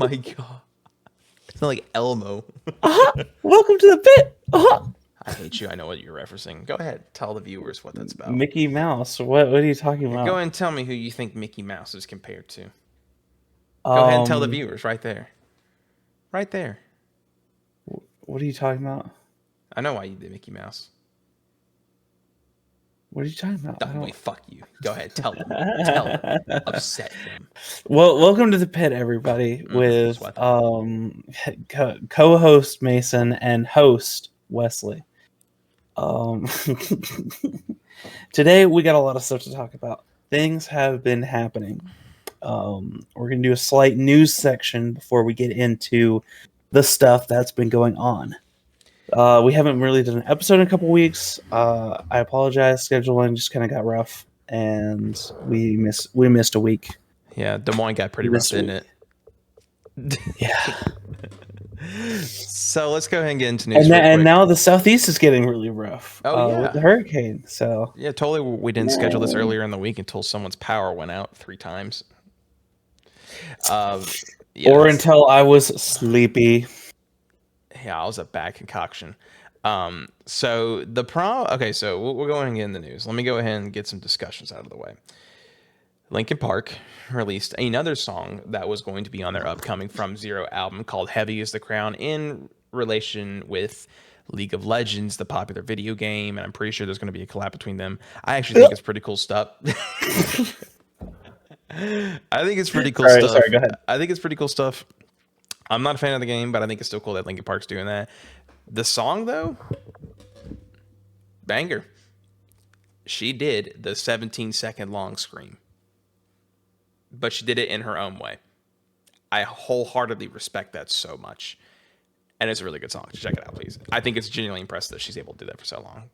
my god. It's not like Elmo. Welcome to the pit. I hate you. I know what you're referencing. Go ahead. Tell the viewers what that's about. Mickey Mouse. What are you talking about? Go ahead and tell me who you think Mickey Mouse is compared to. Go ahead and tell the viewers right there. Right there. What are you talking about? I know why you did Mickey Mouse. What are you talking about? Wait, fuck you. Go ahead. Tell them. Tell them. Upset them. Well, welcome to the pit, everybody, with co-host Mason and host Wesley. Today we got a lot of stuff to talk about. Things have been happening. We're going to do a slight news section before we get into the stuff that's been going on. We haven't really done an episode in a couple weeks. I apologize. Scheduling just kind of got rough, and we missed a week. Yeah, Des Moines got pretty rough, didn't it? Yeah. So let's go ahead and get into news. And now the Southeast is getting really rough. Oh, yeah. With the hurricane. So yeah, totally. We didn't schedule this earlier in the week until someone's power went out 3 times. Or until I was sleepy. Yeah, I was a bad concoction. So the okay, so we'll go ahead and get in the news. Let me go ahead and get some discussions out of the way. Linkin Park released another song that was going to be on their upcoming From Zero album called Heavy is the Crown in relation with League of Legends, the popular video game, and I'm pretty sure there's going to be a collab between them. I actually think it's pretty cool stuff. I think it's pretty cool stuff. Sorry, go ahead. I think it's pretty cool stuff. I'm not a fan of the game, but I think it's still cool that Linkin Park's doing that. The song, though, banger. She did the 17-second long scream, but she did it in her own way. I wholeheartedly respect that so much. And it's a really good song. Check it out, please. I think it's genuinely impressive that she's able to do that for so long.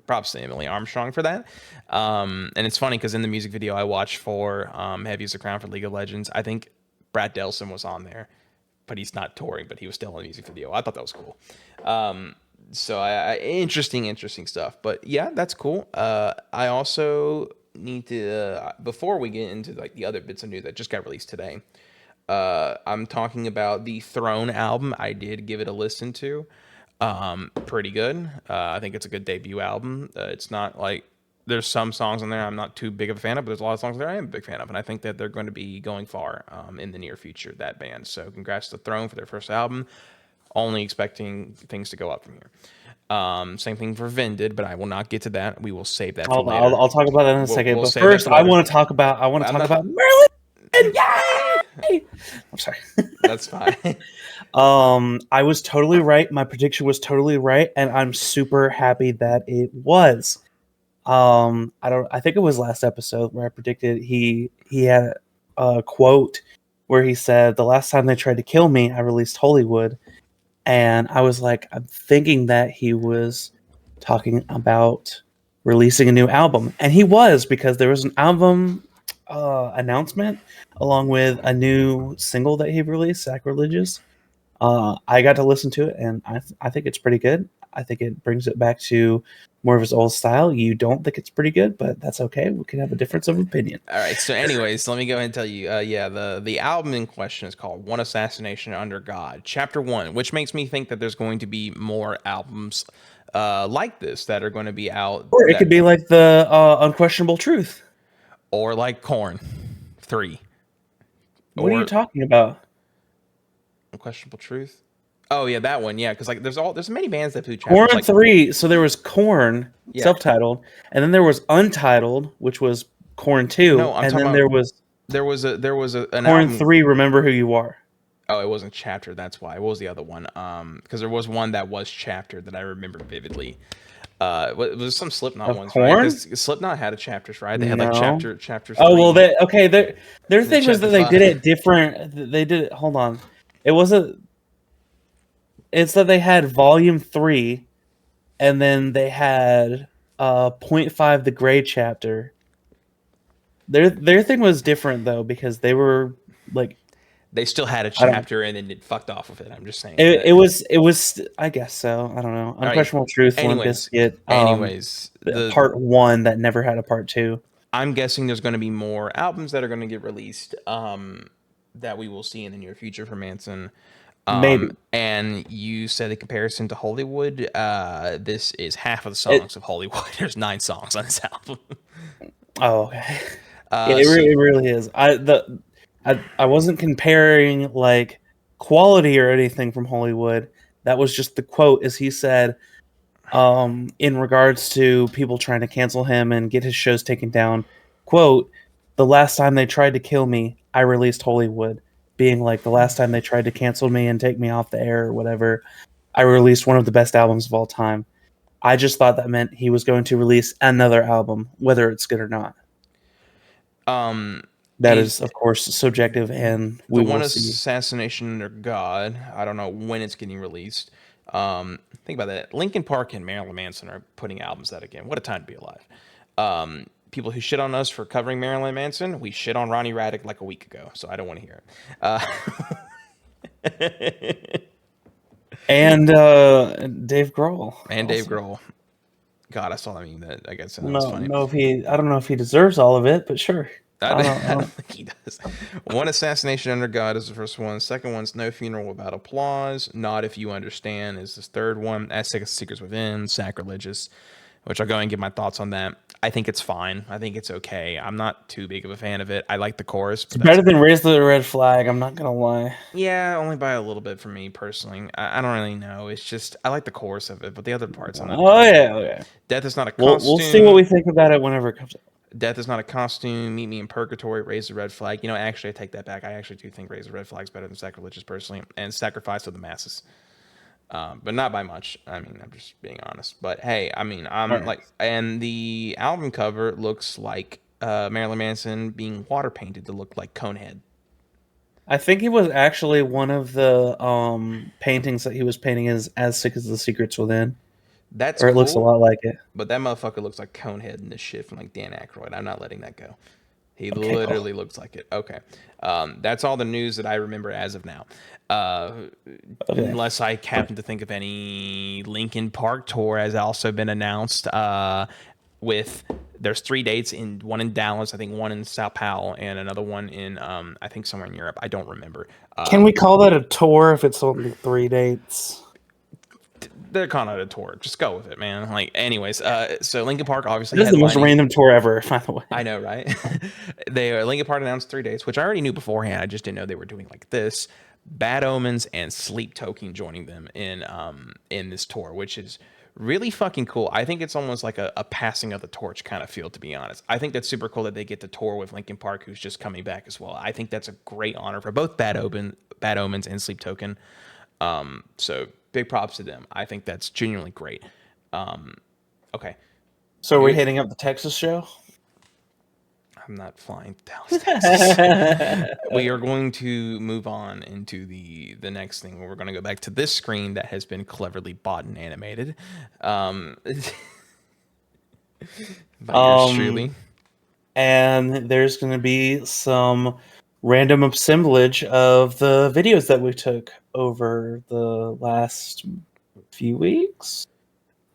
Props to Emily Armstrong for that. And it's funny because in the music video I watched for Heavy is the Crown for League of Legends, I think Brad Delson was on there, but he's not touring, but he was still in the music video. I thought that was cool. So interesting stuff. But yeah, that's cool. I also need to, before we get into like the other bits of news that just got released today, I'm talking about the Throne album. I did give it a listen to. Pretty good. I think it's a good debut album. It's not like there's some songs on there I'm not too big of a fan of, but there's a lot of songs there I am a big fan of, and I think that they're going to be going far in the near future, that band. So congrats to Throne for their first album. Only expecting things to go up from here. Same thing for Vended, but I will not get to that. We will save that for later. I'll talk about that in a second. But first, I want to talk about Maryland. Yay! I'm sorry. That's fine. I was totally right. My prediction was totally right, and I'm super happy that it was. I think it was last episode where I predicted he had a quote where he said, "The last time they tried to kill me, I released Hollywood." And I was like, I'm thinking that he was talking about releasing a new album. And he was, because there was an album announcement along with a new single that he released, Sacrilegious. I got to listen to it, and I think it's pretty good. I think it brings it back to more of his old style. You don't think it's pretty good, but that's okay. We can have a difference of opinion. All right. So anyways, let me go ahead and tell you. The album in question is called One Assassination Under God, Chapter 1, which makes me think that there's going to be more albums like this that are going to be out. Or it could be like the Unquestionable Truth. Or like Korn 3. What are you talking about? Unquestionable Truth? Oh yeah, that one. Yeah, because like there's many bands that do chapters. Korn like 3. So there was Korn, self-titled, and then there was Untitled, which was Korn 2, no, and then there was an Korn album. 3. Remember Who You Are. Oh, it wasn't Chapter. That's why. What was the other one? Because there was one that was Chapter that I remember vividly. It was some Slipknot ones, Korn? right? Slipknot had a chapters, right? They had like chapter 3. Oh well, their thing was that they did it different. They did it. Hold on, it wasn't. It's that they had Volume 3, and then they had 0.5 the Gray chapter. Their thing was different though, because they were like, they still had a chapter and then it fucked off with it. I'm just saying. It was. I guess so. I don't know. Unquestionable Truth. Limp Bizkit. The part 1 that never had a part 2. I'm guessing there's going to be more albums that are going to get released. that we will see in the near future from Manson. Maybe And you said a comparison to Hollywood. This is half of the it. songs of Hollywood. There's 9 songs on this album. Oh, okay. Yeah, So it really is. I wasn't comparing like quality or anything from Hollywood. That was just the quote, as he said, in regards to people trying to cancel him and get his shows taken down. Quote: "The last time they tried to kill me, I released Hollywood." Being like the last time they tried to cancel me and take me off the air or whatever, I released one of the best albums of all time. I just thought that meant he was going to release another album, whether it's good or not. um, That is is, of course, subjective, and the we one will see. Assassination Under God. I don't know when it's getting released. Think about that. Linkin Park and Marilyn Manson are putting albums out again. What a time to be alive. People who shit on us for covering Marilyn Manson, we shit on Ronnie Raddick like a week ago, so I don't want to hear it. And Dave Grohl And Dave also. Grohl. God, I saw that meme. That I guess that was No, funny. no, if he, I don't know if he deserves all of it, but sure. I I don't, don't, I I don't don't. think he does. One Assassination Under God is the first one. Second one's No Funeral Without Applause. Not If You Understand is this third one. As Secrets Within. Sacrilegious, which I'll go and give my thoughts on that. I think it's fine. I think it's okay. I'm not too big of a fan of it. I like the chorus, It's but that's better it. than Raise the Red Flag. I'm not gonna lie. Yeah, only by a little bit for me personally. I don't really know. It's just I like the chorus of it, but the other parts I'm not Oh too big yeah, of it. okay. Death is not a We'll see what we costume. think about it whenever it comes out. Death is not a costume. Meet me in purgatory. Raise the red flag. You know, actually, I take that back. I actually do think raise the red flag is better than sacrilegious personally, and sacrifice of the masses. But not by much. I mean, I'm just being honest. But hey, I mean, All I'm right. like, and the album cover looks like Marilyn Manson being water painted to look like Conehead. I think it was actually one of the paintings that he was painting as sick as the secrets within, That's or it looks a cool, lot like it. but that motherfucker looks like Conehead in this shit from like Dan Aykroyd. I'm not letting that go. He Okay, cool. literally looks like it. Okay. That's all the news that I remember as of now. Uh, Okay. Unless I happen to think of any Linkin Park tour has also been announced. With there's 3 dates in one in Dallas, I think one in Sao Paulo, and another one in I think somewhere in Europe. I don't remember. Can we call that a tour if it's only 3 dates? They're calling it a tour. Just go with it, man. Like, anyways, so Linkin Park It obviously is the most headlining. random tour ever, by the way. I know, right? They Linkin Park announced 3 dates, which I already knew beforehand. I just didn't know they were doing like this. Bad Omens and Sleep Token joining them in this tour, which is really fucking cool. I think it's almost like a passing of the torch kind of feel, to be honest. I think that's super cool that they get to tour with Linkin Park, who's just coming back as well. I think that's a great honor for both Bad Omens and Sleep Token. So big props to them. I think that's genuinely great. Okay, So we're hitting up the Texas show. I'm not flying to Dallas, Texas. We are going to move on into the next thing. We're going to go back to this screen that has been cleverly bought and animated. By yours truly. And there's going to be some random assemblage of the videos that we took over the last few weeks,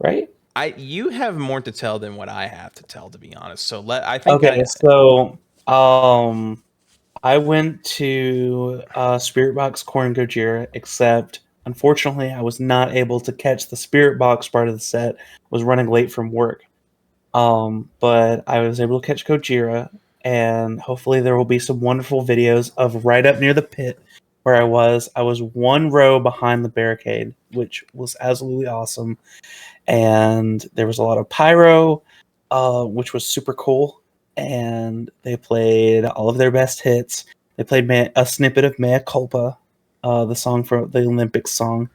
right? You have more to tell than what I have to tell, to be honest. So I think Okay, so I went to Spirit Box Korn and Gojira, except unfortunately I was not able to catch the Spirit Box part of the set. Was running late from work. But I was able to catch Gojira, and hopefully there will be some wonderful videos of right up near the pit where I was. I was one row behind the barricade, which was absolutely awesome. And there was a lot of pyro, which was super cool. And they played all of their best hits. They played a snippet of Mea Culpa, the song from the Olympics song.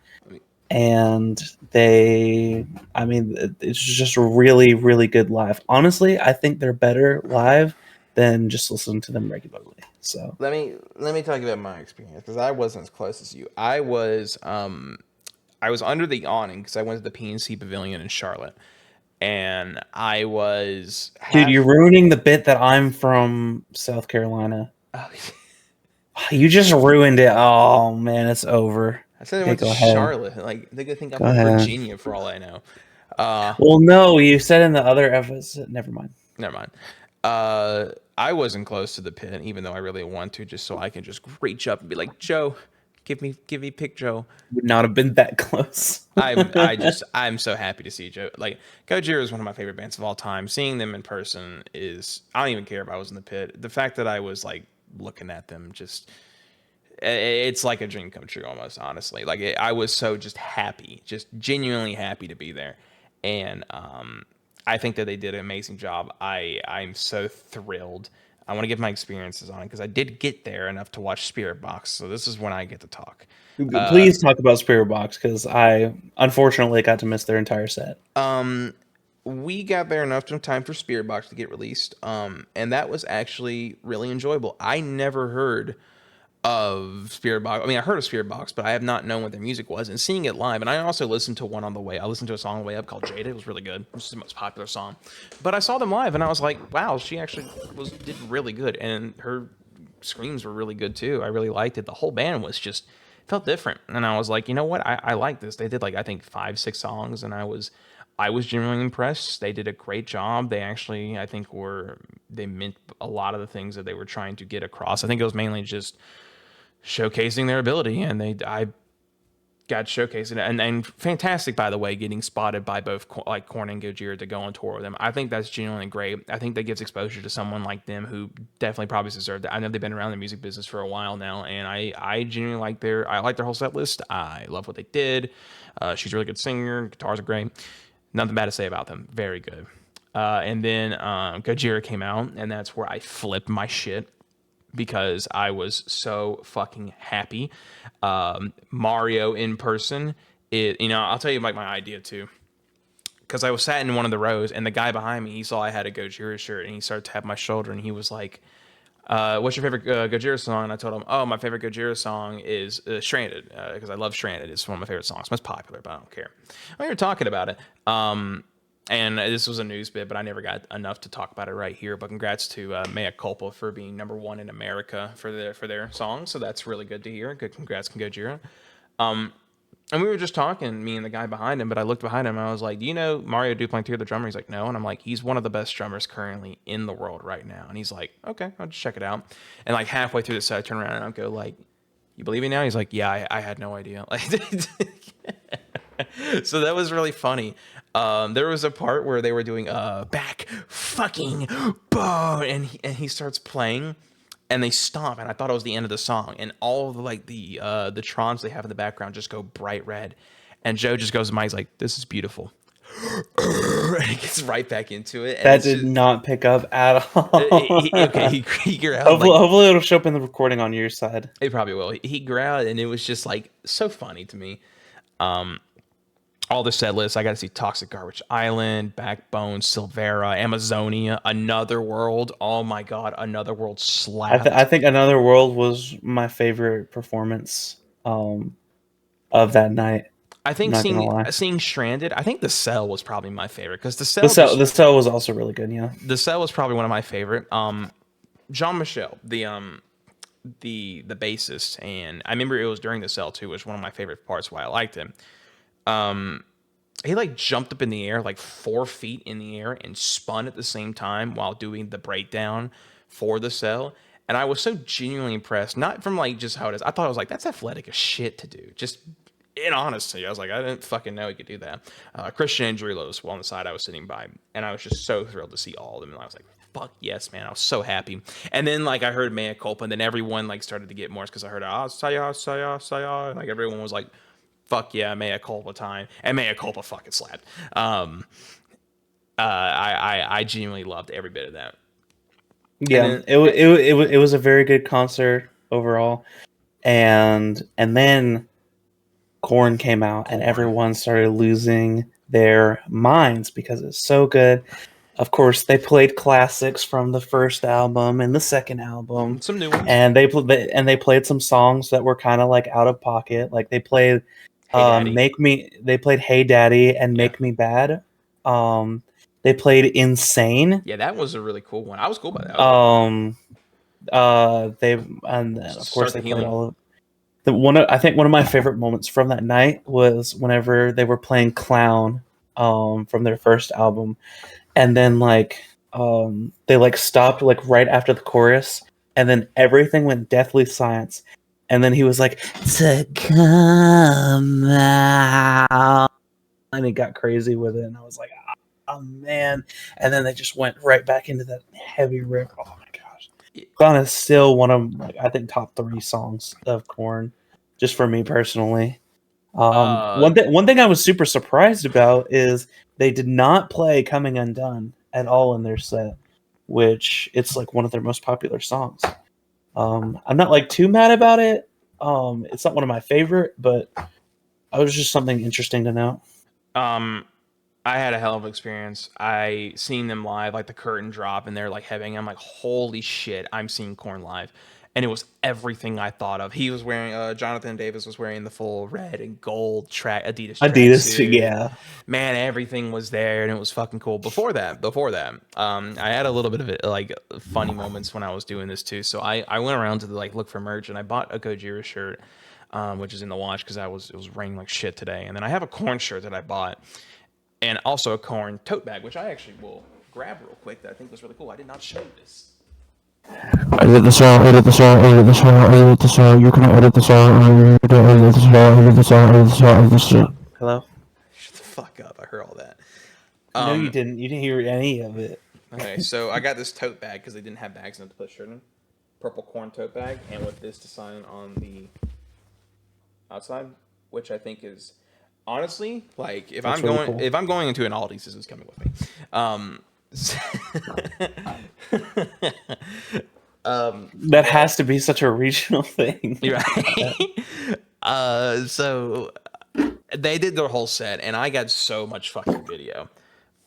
And I mean, it's just really, really good live. Honestly, I think they're better live than just listening to them regularly. So let me talk about my experience because I wasn't as close as you. I was under the awning because I went to the PNC Pavilion in Charlotte, and I was dude, you're half. ruining the bit that I'm from South Carolina. Oh, You just ruined it. Oh man, it's over. I said I Okay, went to go ahead. Charlotte. Like they could think I'm Go from ahead. Virginia for all I know. Uh, Well, no, you said in the other episode. Never mind. Never mind. I wasn't close to the pit, even though I really want to, just so I can just reach up and be like, Joe, give me pick Joe. Would not have been that close. I'm so happy to see Joe. Like Gojira is one of my favorite bands of all time. Seeing them in person is, I don't even care if I was in the pit. The fact that I was like looking at them, just it's like a dream come true almost. Honestly, like I was so just happy, just genuinely happy to be there, and I think that they did an amazing job. I'm so thrilled. I want to give my experiences on it because I did get there enough to watch Spirit Box, so this is when I get to talk. Please talk about Spirit Box because I unfortunately got to miss their entire set. We got there enough time for Spirit Box to get released, and that was actually really enjoyable. I never heard of Spirit Box. I mean, I heard of Spirit Box, but I have not known what their music was. And seeing it live, and I also listened to one on the way. I listened to a song on the way up called Jada. It was really good. It was the most popular song. But I saw them live, and I was like, wow, she actually did really good, and her screams were really good too. I really liked it. The whole band was just felt different, and I was like, you know what, I like this. They did like I think 5-6 songs, and I was genuinely impressed. They did a great job. They actually, I think, they meant a lot of the things that they were trying to get across. I think it was mainly just showcasing their ability, and I got showcased, and fantastic, by the way, getting spotted by both like Korn and Gojira to go on tour with them. I think that's genuinely great. I think that gives exposure to someone like them who definitely probably deserved that. I know they've been around the music business for a while now, and I genuinely like their whole set list. I love what they did. She's a really good singer. Guitars are great. Nothing bad to say about them. Very good. And then Gojira came out, and that's where I flipped my shit because I was so fucking happy. Mario in person, I'll tell you like my idea too. Because I was sat in one of the rows, and the guy behind me, he saw I had a Gojira shirt, and he started tapping my shoulder, and he was like, "What's your favorite Gojira song?" And I told him, "Oh, my favorite Gojira song is Stranded, because I love Stranded. It's one of my favorite songs. Most popular, but I don't care." We were talking about it. And this was a news bit, but I never got enough to talk about it right here. But congrats to Mea Culpa for being #1 in America for their song. So that's really good to hear. Good, congrats, Gojira. And we were just talking, me and the guy behind him. But I looked behind him and I was like, "Do you know Mario Duplantier, the drummer?" He's like, "No." And I'm like, "He's one of the best drummers currently in the world right now." And he's like, "Okay, I'll just check it out." And like halfway through the set, I turn around and I go like, "You believe me now?" He's like, "Yeah, I had no idea." Like, so that was really funny. There was a part where they were doing back fucking bone, and he starts playing, and they stop, and I thought it was the end of the song, and all of the trons they have in the background just go bright red, and Joe just goes to my, he's like, "This is beautiful," and he gets right back into it, and That it's did just, not pick up at all. he growled like, Hopefully it'll show up in the recording on your side. it probably will. He growled, and it was just like so funny to me. All the set lists. I got to see Toxic Garbage Island, Backbone, Silvera, Amazonia, Another World. Oh my God, Another World slapped. I think Another World was my favorite performance of that night. I think I'm not gonna lie. seeing Stranded. I think The Cell was probably my favorite because The cell was also really good. Yeah, The Cell was probably one of my favorite. Jean Michel, the bassist, and I remember it was during The Cell too, was one of my favorite parts. Why I liked him. He like jumped up in the air like 4 feet in the air and spun at the same time while doing the breakdown for The Cell. And I was so genuinely impressed, not from like just how it is. I thought I was like, that's athletic as shit to do. Just in honesty, I was like, I didn't fucking know he could do that. Christian and Drilo was on the side I was sitting by, and I was just so thrilled to see all of them. And I was like, fuck yes, man. I was so happy. And then like I heard Mea Culpa, and then everyone like started to get more because I heard Saya, Saya, Saya. And like everyone was like, fuck yeah, Mea Culpa time. And Mea Culpa fucking slapped. I genuinely loved every bit of that. yeah. Then, It was a very good concert overall, and then Korn came out, and everyone started losing their minds because it's so good. Of course, they played classics from the first album and the second album, some new ones. and they played some songs that were kind of like out of pocket. Like they played They played Hey Daddy and Make Me Bad. They played Insane. Yeah, that was a really cool one. I was cool by that. Of course they played all of I think one of my favorite moments from that night was whenever they were playing Clown from their first album, and then like they like stopped like right after the chorus, and then everything went deathly silence. And then he was like, "To come out," and he got crazy with it, and I was like, "Oh man!" And then they just went right back into that heavy riff. Oh my gosh, Gone is still one of like I think top 3 songs of Korn, just for me personally. Uh, One thing I was super surprised about is they did not play "Coming Undone" at all in their set, which it's like one of their most popular songs. I'm not like too mad about it. It's not one of my favorite, but it was just something interesting to know. um, I had a hell of an experience. I seen them live, like the curtain drop, and they're like heaving. I'm like, holy shit, I'm seeing Korn live, and it was everything I thought of. He was wearing, Jonathan Davis was wearing the full red and gold Adidas Adidas, tracksuit. yeah. Man, everything was there, and it was fucking cool. Before that, I had a little bit of it, like funny moments when I was doing this too. So I went around to like look for merch, and I bought a Gojira shirt, which is in the wash because it was raining like shit today, and then I have a Korn shirt that I bought and also a Korn tote bag, which I actually will grab real quick. That I think was really cool. I did not show this. Edit the song, edit the song, edit the song, edit the song. You can edit the song, edit the song, edit the song, edit the song, edit the song. Hello? Shut the fuck up! I heard all that. No, you didn't. You didn't hear any of it. Okay, so I got this tote bag because they didn't have bags enough to put a shirt in. Purple Korn tote bag, and with this to sign on the outside, which I think is honestly like That's really cool. if I'm going into an Aldi's, this is coming with me. That has to be such a regional thing. Right. So they did their whole set, and I got so much fucking video.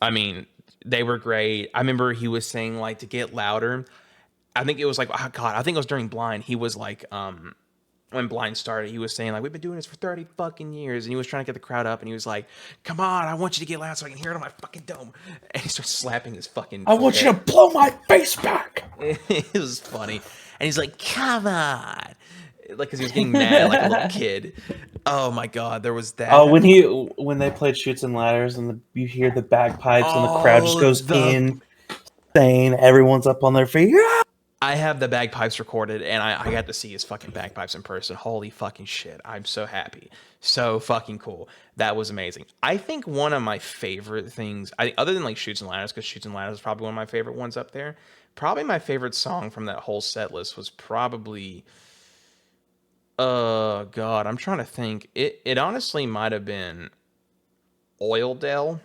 I mean, they were great. I remember he was saying like to get louder. I think it was like, oh God, I think it was during Blind. He was like, when Blind started, he was saying like, we've been doing this for 30 fucking years, and he was trying to get the crowd up, and he was like, come on, I want you to get loud so I can hear it on my fucking dome. And he starts slapping his fucking. I want you to blow my face back. It was funny, and he's like, come on, like because he was getting mad like a little kid. Oh my God, there was that. Oh, when they played Shoots and Ladders and you hear the bagpipes and the crowd just goes insane. Everyone's up on their feet. Yeah! I have the bagpipes recorded, and I got to see his fucking bagpipes in person. Holy fucking shit. I'm so happy. So fucking cool. That was amazing. I think one of my favorite things, other than like Shoots and Ladders, because Shoots and Ladders is probably one of my favorite ones up there. Probably my favorite song from that whole set list was probably, God, I'm trying to think. It honestly might have been Oildale.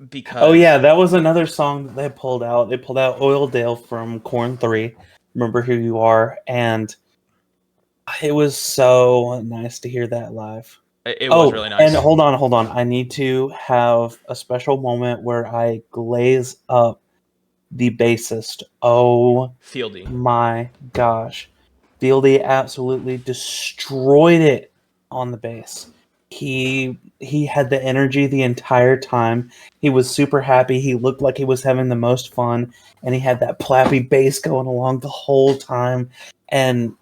Because Oh yeah, that was another song that they pulled out. They pulled out Oildale from Korn 3. Remember Who You Are, and it was so nice to hear that live. it was really nice. And hold on. I need to have a special moment where I glaze up the bassist. Oh Fieldy. my gosh. Fieldy absolutely destroyed it on the bass. He had the energy the entire time. He was super happy. He looked like he was having the most fun, and he had that plappy bass going along the whole time. And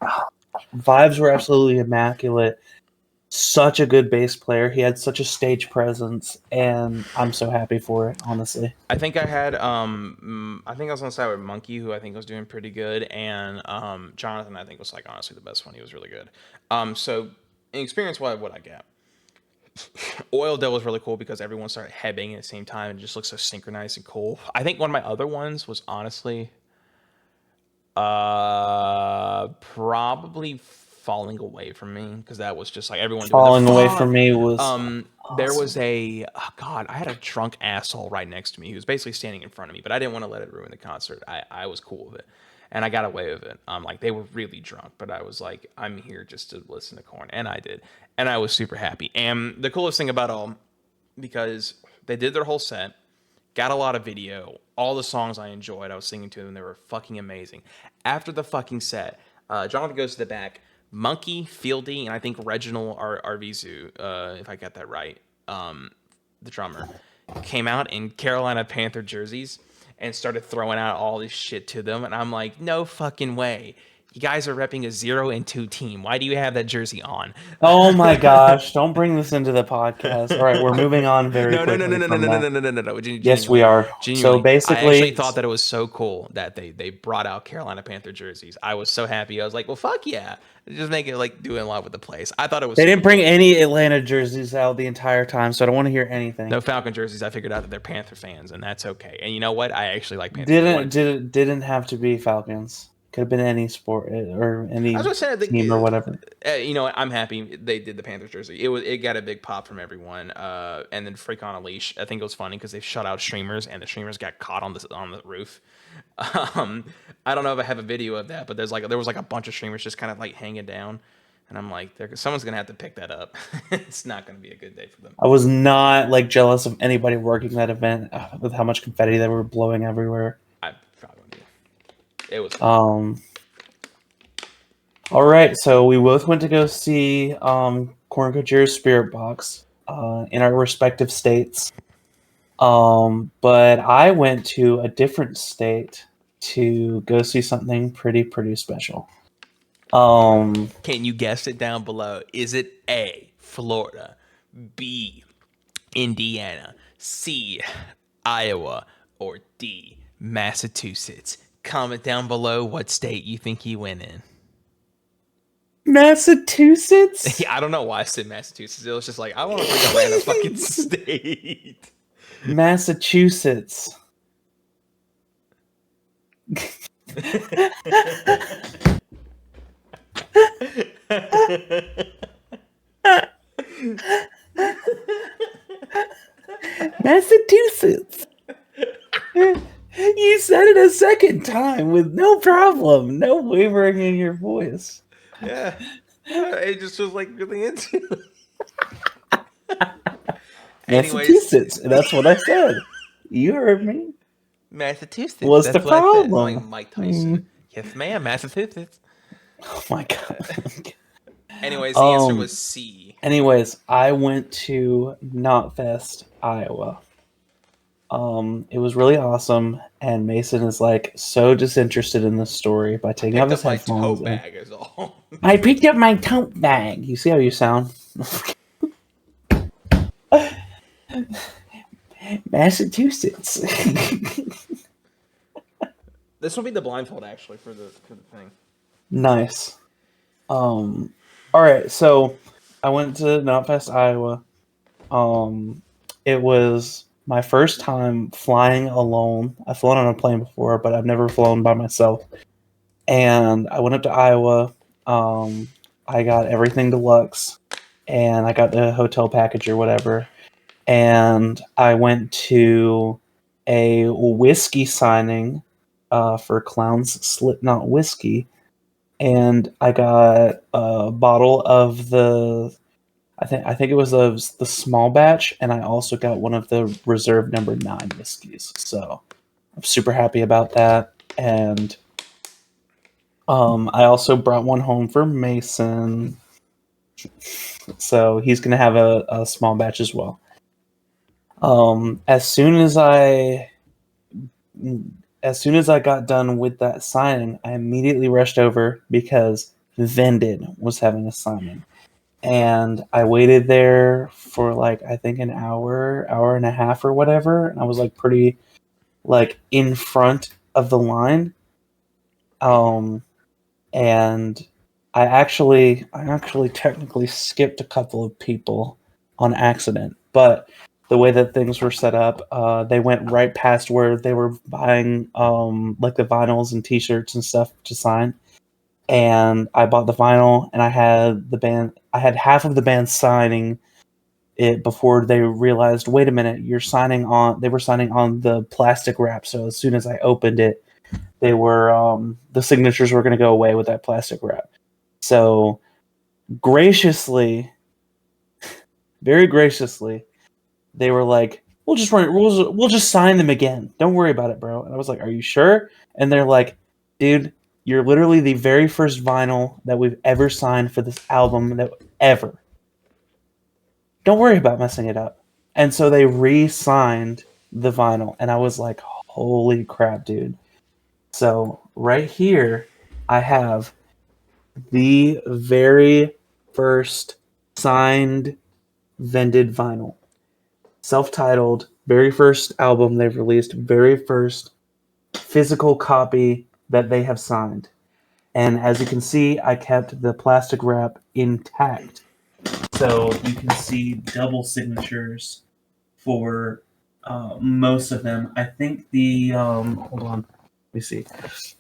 vibes were absolutely immaculate. Such a good bass player. He had such a stage presence, and I'm so happy for it, honestly. I think I had I think I was on the side with Monkey, who I think was doing pretty good, and Jonathan I think was like honestly the best one. He was really good. So in experience what I got. Oil Dell was really cool because everyone started headbanging at the same time and it just looks so synchronized and cool. I think one of my other ones was honestly probably Falling Away From Me, because that was just like everyone Falling doing the Away From Me was there was a God, I had a drunk asshole right next to me. He was basically standing in front of me, but I didn't want to let it ruin the concert. I was cool with it, and I got away with it. Like they were really drunk, but I was like, I'm here just to listen to Korn, and I did, and I was super happy. And the coolest thing about all, because they did their whole set, got a lot of video, all the songs I enjoyed, I was singing to them. They were fucking amazing. After the fucking set, Jonathan goes to the back. Monkey, Fieldy, and I think Reginald Arvizu, if I got that right, the drummer, came out in Carolina Panther jerseys and started throwing out all this shit to them. And I'm like, no fucking way. You guys are repping a 0 and 2 team. Why do you have that jersey on? Oh my gosh! Don't bring this into the podcast. All right, we're moving on very No. Yes, Genuinely, we are. So I actually basically, thought that it was so cool that they brought out Carolina Panther jerseys. I was so happy. I was like, well, fuck yeah. Just make it like doing a lot with the place. I thought it was they super didn't bring cool. any Atlanta jerseys out the entire time, so I don't want to hear anything. No Falcon jerseys. I figured out that they're Panther fans, and that's okay. And you know what? I actually like Panther. Didn't have to be Falcons. Could have been any sport or any I was just saying, team or whatever. you know what? I'm happy they did the Panthers jersey. It got a big pop from everyone. And then Freak on a Leash. I think it was funny because they shut out streamers, and the streamers got caught on the roof. I don't know if I have a video of that, but there was like a bunch of streamers just kind of like hanging down, and I'm like, someone's gonna have to pick that up. It's not gonna be a good day for them. I was not like jealous of anybody working that event with how much confetti they were blowing everywhere. I probably wouldn't. It was fun. All right, so we both went to go see Korn and Gojira's Spirit Box in our respective states. But I went to a different state to go see something pretty special. Can you guess it down below? Is it A, Florida, B, Indiana, C, Iowa, or D, Massachusetts? Comment down below what state you think you went in. Massachusetts? Yeah, I don't know why I said Massachusetts. It was just like, I want to pick a random fucking state. Massachusetts. Massachusetts. You said it a second time with no problem, no wavering in your voice. Yeah. It just was like really into it. Massachusetts. That's what I said. You heard me. Massachusetts. What's That's the what I said. problem? Like Mike Tyson. Yes, ma'am. Massachusetts. Oh my god. Anyways, the answer was C. Anyways, I went to Knotfest, Iowa. It was really awesome, and Mason is like so disinterested in this story by taking off his headphones. Bag is all. I picked up my tote bag. You see how you sound? Massachusetts. This will be the blindfold actually for the thing. Nice. All right, so I went to Knotfest, Iowa. It was my first time flying alone. I've flown on a plane before, but I've never flown by myself. And I went up to Iowa. I got everything deluxe, and I got the hotel package or whatever. And I went to a whiskey signing for Clown's Slipknot whiskey, and I got a bottle of I think it was the small batch, and I also got one of the reserve number 9 whiskeys. So I'm super happy about that. And I also brought one home for Mason, so he's gonna have a small batch as well. As soon as I got done with that signing, I immediately rushed over because Vended was having a signing. And I waited there for like, I think an hour and a half or whatever. And I was like pretty like in front of the line. And I actually technically skipped a couple of people on accident, but the way that things were set up, they went right past where they were buying like the vinyls and t-shirts and stuff to sign. And I bought the vinyl, and I had half of the band signing it before they realized, wait a minute, they were signing on the plastic wrap. So as soon as I opened it, they were the signatures were going to go away with that plastic wrap. So graciously, very graciously, they were like, we'll just sign them again. Don't worry about it, bro. And I was like, are you sure? And they're like, dude, you're literally the very first vinyl that we've ever signed for this album ever. Don't worry about messing it up. And so they re-signed the vinyl, and I was like, holy crap, dude. So right here, I have the very first signed vended vinyl. Self-titled, very first album they've released, very first physical copy that they have signed. And as you can see, I kept the plastic wrap intact. So you can see double signatures for most of them. I think the hold on, let me see.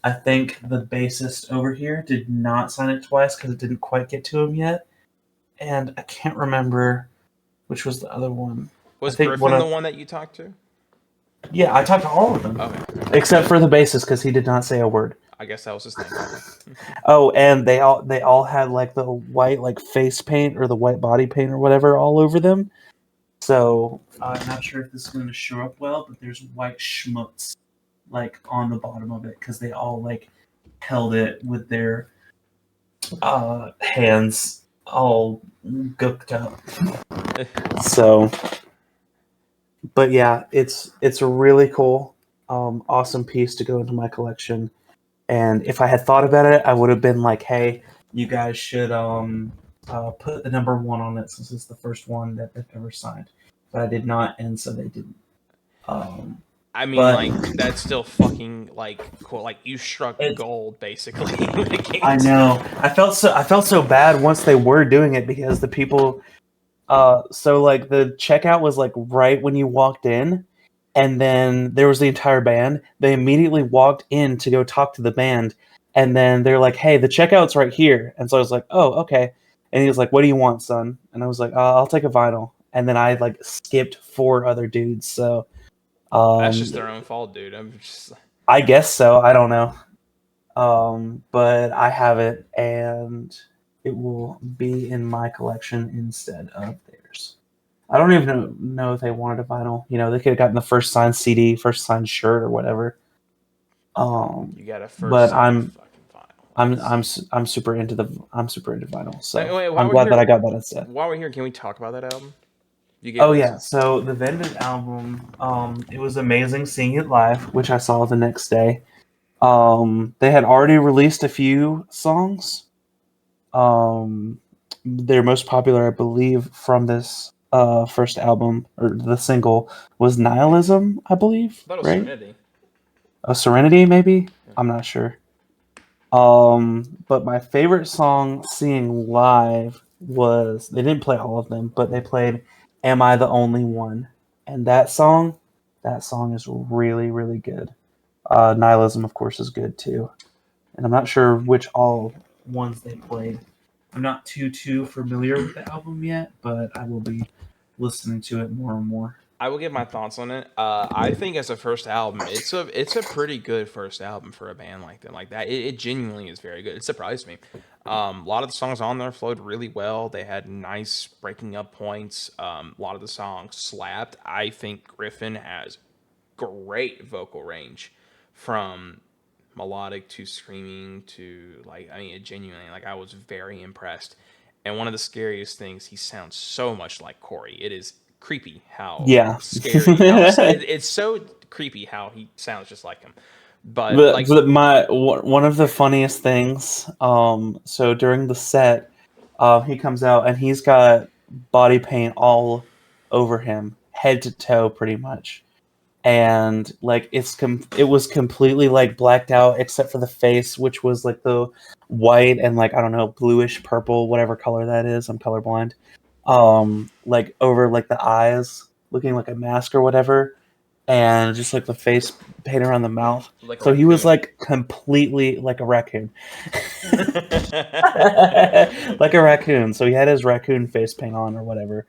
I think the bassist over here did not sign it twice because it didn't quite get to him yet, and I can't remember which was the other one. Was I think Griffin the one that you talked to? Yeah, I talked to all of them Okay. except for the bassist because he did not say a word. I guess that was his name. Oh, and they all had like the white like face paint or the white body paint or whatever all over them. So I'm not sure if this is going to show up well, but there's white schmutz like on the bottom of it because they all like held it with their hands all gooked up. So, but yeah, it's a really cool, awesome piece to go into my collection. And if I had thought about it, I would have been like, "Hey, you guys should put the number 1 on it since it's the first one that they've ever signed." But I did not, and so they didn't. I mean, But- like, that's still fucking like cool. Like, you struck gold basically. I know. I felt so bad once they were doing it because the people. So like the checkout was like right when you walked in, and then there was the entire band. They immediately walked in to go talk to the band, and then they're like, "Hey, the checkout's right here." And so I was like, "Oh, okay." And he was like, "What do you want, son?" And I was like, "I'll take a vinyl." And then I like skipped 4 other dudes. So That's just their own fault, dude. I'm just. I guess so. I don't know. But I have it, and it will be in my collection instead of theirs. I don't even know if they wanted a vinyl. You know, they could have gotten the first signed CD, first signed shirt, or whatever. You got a first. But fucking vinyl. I'm super into vinyl. So Wait, I'm glad that I got that instead. While we're here, can we talk about that album? Oh yeah, so the Vended album, it was amazing seeing it live, which I saw the next day. They had already released a few songs. Their most popular, I believe, from this first album or the single was "Nihilism," I believe. I thought it was right? Serenity. Serenity, maybe. I'm not sure. But my favorite song seeing live was they didn't play all of them, but they played "Am I the Only One?" And that song is really, really good. Nihilism, of course, is good too. And I'm not sure which all ones they played. I'm not too familiar with the album yet, but I will be listening to it more and more. I will give my thoughts on it. I think as a first album, it's a pretty good first album for a band like that. Like that, it genuinely is very good. It surprised me. A lot of the songs on there flowed really well. They had nice breaking up points. A lot of the songs slapped. I think Griffin has great vocal range, from melodic to screaming to like. I mean, it genuinely like I was very impressed. And one of the scariest things, he sounds so much like Corey. It is creepy how scary. It's so creepy how he sounds just like him. But one of the funniest things. So during the set, he comes out and he's got body paint all over him, head to toe, pretty much. And like it was completely like blacked out except for the face, which was like the white and like I don't know, bluish purple, whatever color that is. I'm colorblind. Like over like the eyes, looking like a mask or whatever, and just like the face paint around the mouth. Like so he was like completely like a raccoon. Like a raccoon. So he had his raccoon face paint on or whatever.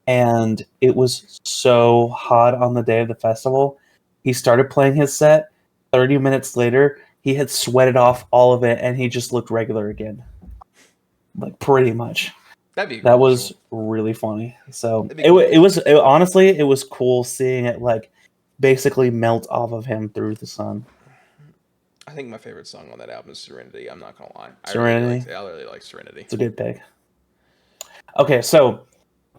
And it was so hot on the day of the festival. He started playing his set. 30 minutes later, he had sweated off all of it and he just looked regular again. Like pretty much. That was really funny. So honestly, it was cool seeing it like basically melt off of him through the sun. I think my favorite song on that album is Serenity. I'm not gonna lie. Serenity. I really like Serenity. It's a good pick. Okay, so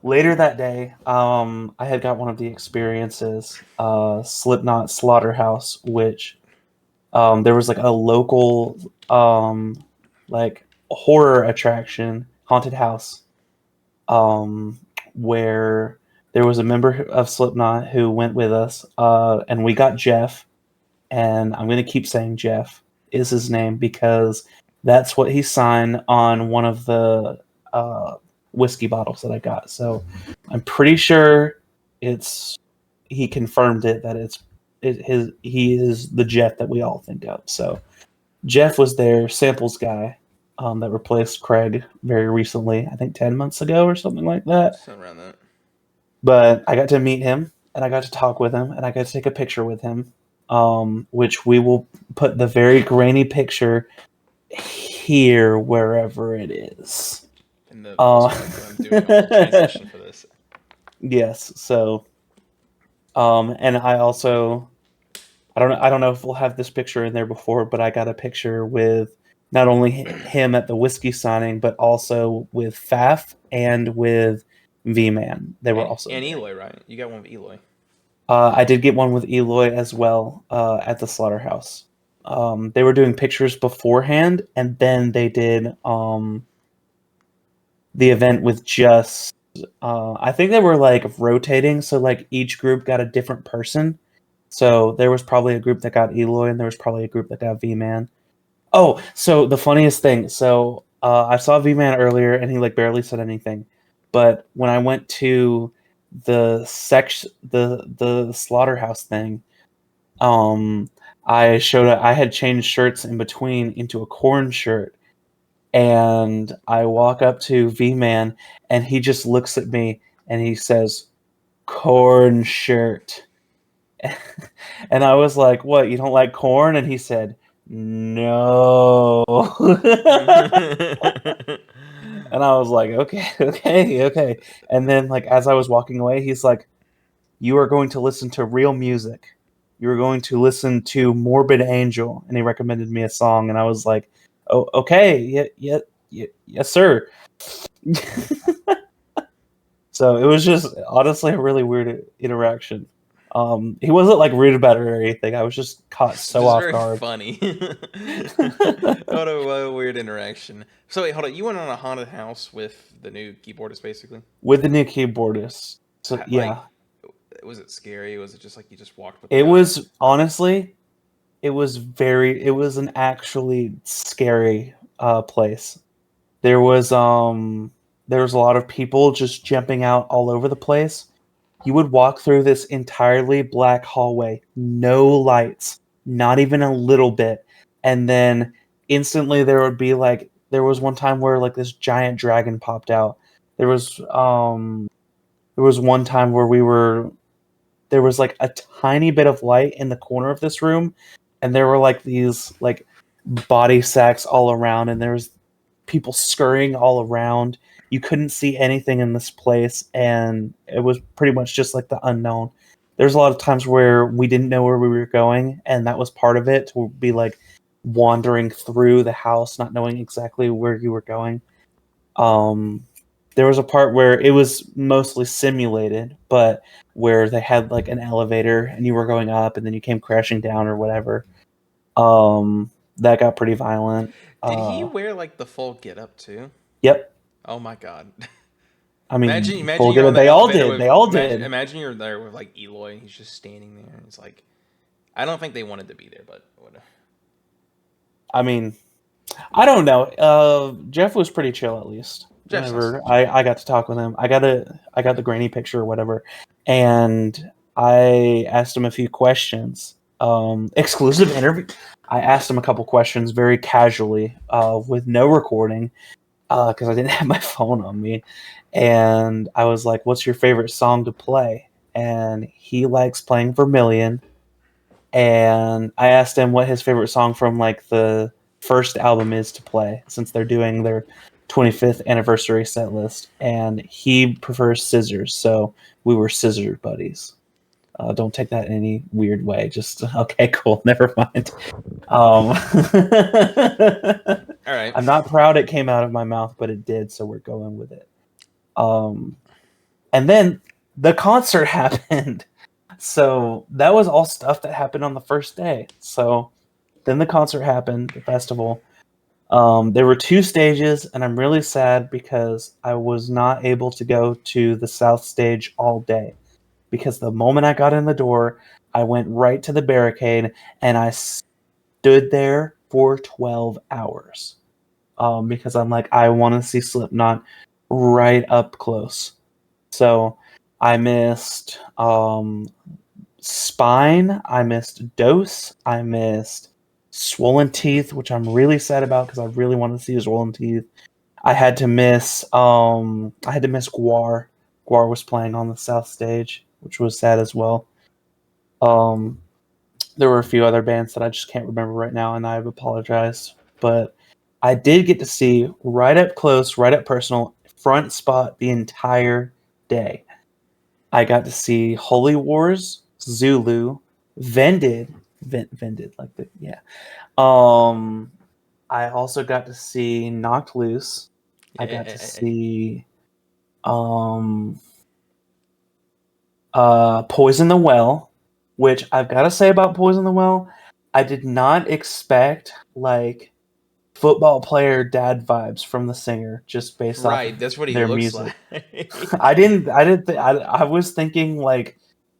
later that day, I had got one of the experiences, Slipknot Slaughterhouse, which there was like a local like horror attraction, haunted house, where there was a member of Slipknot who went with us, and we got Jeff, and I'm going to keep saying Jeff is his name because that's what he signed on one of the whiskey bottles that I got. So I'm pretty sure he confirmed it that he is the Jeff that we all think of. So Jeff was their samples guy that replaced Craig very recently, I think 10 months ago or something like that. Something around that. But I got to meet him, and I got to talk with him, and I got to take a picture with him, which we will put the very grainy picture here, wherever it is. In the I'm doing a transition for this. Yes, so, and I also, I don't know if we'll have this picture in there before, but I got a picture with not only him at the whiskey signing, but also with Faf and with V-Man. They were also and there. Eloy, right? You got one with Eloy. I did get one with Eloy as well at the slaughterhouse. They were doing pictures beforehand, and then they did the event with just. I think they were like rotating, so like each group got a different person. So there was probably a group that got Eloy, and there was probably a group that got V-Man. Oh, so the funniest thing. So I saw V-Man earlier, and he like barely said anything. But when I went to the slaughterhouse thing, I had changed shirts in between into a Korn shirt, and I walk up to V-Man, and he just looks at me and he says, "Korn shirt." And I was like, "What? You don't like Korn?" And he said, "No." And I was like, okay. And then, like, as I was walking away, he's like, "You are going to listen to real music. You're going to listen to Morbid Angel." And he recommended me a song, and I was like, "Oh, okay, yes, sir." So it was just honestly a really weird interaction. He wasn't like rude about it or anything. I was just caught so just off very guard. funny. What a weird interaction. So wait, hold on. You went on a haunted house with the new keyboardist, basically? With the new keyboardist. So yeah. Was it scary? Was it just like you just walked with It the guy? was honestly, it was an actually scary place. There was a lot of people just jumping out all over the place. You would walk through this entirely black hallway, no lights, not even a little bit. And then instantly there was one time where like this giant dragon popped out. There was one time where there was like a tiny bit of light in the corner of this room, and there were like these like body sacks all around, and there was people scurrying all around. You couldn't see anything in this place, and it was pretty much just like the unknown. There's a lot of times where we didn't know where we were going, and that was part of it, to be like wandering through the house, not knowing exactly where you were going. There was a part where it was mostly simulated, but where they had like an elevator and you were going up and then you came crashing down or whatever. That got pretty violent. Did he wear like the full get up too? Yep. Oh my god. I mean, Imagine you're on the they all elevator did. with They all did. imagine you're there with like Eloy and he's just standing there and it's like I don't think they wanted to be there, but whatever. I mean, I don't know. Jeff was pretty chill at least. Jeff's Whenever I got to talk with him, I got the grainy picture or whatever, and I asked him a few questions. Exclusive interview. I asked him a couple questions very casually, with no recording, because I didn't have my phone on me, and I was like, "What's your favorite song to play?" And he likes playing Vermilion, and I asked him what his favorite song from like the first album is to play, since they're doing their 25th anniversary set list, and he prefers Scissors, so we were Scissors buddies. Don't take that in any weird way. Just okay, cool. Never mind. All right. I'm not proud it came out of my mouth, but it did, so we're going with it. And then the concert happened. So that was all stuff that happened on the first day. So then the concert happened, the festival. There were 2 stages, and I'm really sad because I was not able to go to the south stage all day. Because the moment I got in the door, I went right to the barricade, and I stood there for 12 hours. Because I'm like, I want to see Slipknot right up close. So I missed Spine, I missed Dose, I missed Swollen Teeth, which I'm really sad about because I really wanted to see Swollen Teeth. I had to miss Guar. Guar was playing on the south stage, which was sad as well. There were a few other bands that I just can't remember right now, and I apologize. But I did get to see right up close, right up personal, front spot the entire day. I got to see Holy Wars, Zulu, Vended, like the yeah. I also got to see Knocked Loose. I got to see Poison the Well, which I've got to say about Poison the Well, I did not expect like football player dad vibes from the singer just based off Right, of that's what he their looks music. like. I was thinking like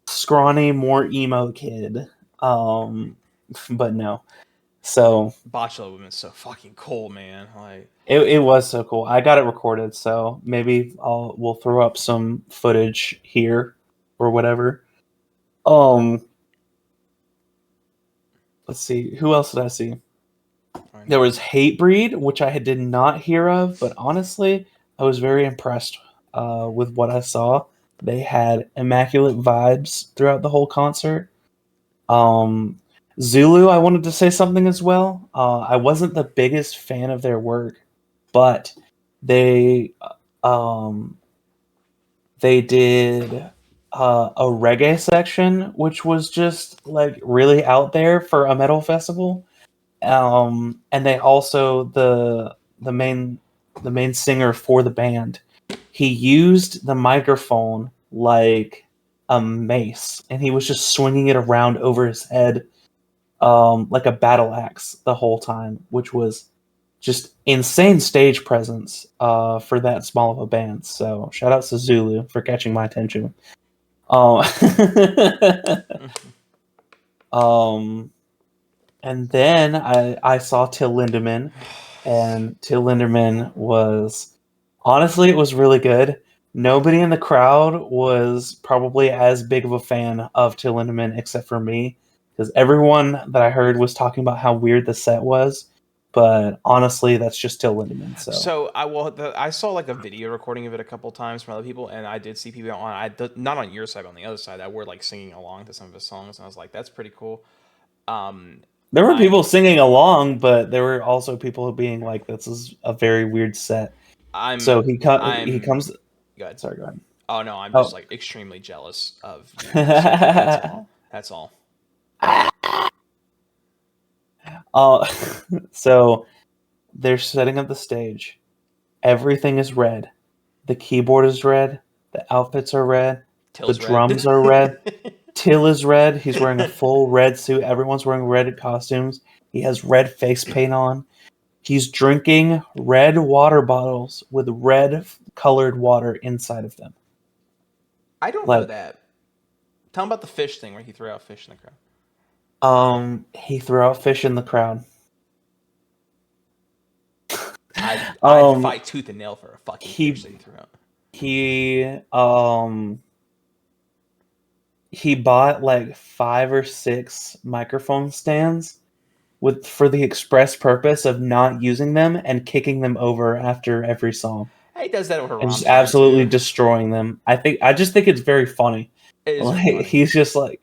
scrawny, more emo kid. But no. So Botchlo women's so fucking cool, man. Like it was so cool. I got it recorded, so maybe we'll throw up some footage here or whatever. Let's see. Who else did I see? There was Hatebreed, which I did not hear of, but honestly, I was very impressed with what I saw. They had immaculate vibes throughout the whole concert. Zulu, I wanted to say something as well. I wasn't the biggest fan of their work, but they they did a reggae section, which was just like really out there for a metal festival. And they also the main singer for the band, he used the microphone like a mace, and he was just swinging it around over his head, like a battle axe the whole time, which was just insane stage presence for that small of a band. So shout out to Zulu for catching my attention. Um, um, and then I saw Till Lindemann, and Till Lindemann was honestly, it was really good. Nobody in the crowd was probably as big of a fan of Till Lindemann except for me, because everyone that I heard was talking about how weird the set was. But honestly, that's just Till Lindemann. So I saw like a video recording of it a couple times from other people, and I did see people not on your side, but on the other side that were like singing along to some of his songs, and I was like, that's pretty cool. there were I'm people singing along, but there were also people being like, "This is a very weird set." I'm So he I'm comes. good. Sorry, go ahead. Oh no, I'm just Oh. like extremely jealous of you and your set. That's all. That's all. uh, so they're setting up the stage. Everything is red. The keyboard is red. The outfits are red. The Till's red. drums are red. Till is red. He's wearing a full red suit. Everyone's wearing red costumes. He has red face paint on. He's drinking red water bottles with red colored water inside of them. I don't know Like, that. Tell him about the fish thing where he threw out fish in the crowd. he threw out fish in the crowd. I'd fight tooth and nail for a fucking fish that he threw out. He bought like 5 or 6 microphone stands for the express purpose of not using them and kicking them over after every song He does that with and just Rammstein absolutely too. destroying them. I just think it's very funny. It is Like, very funny. he's just like,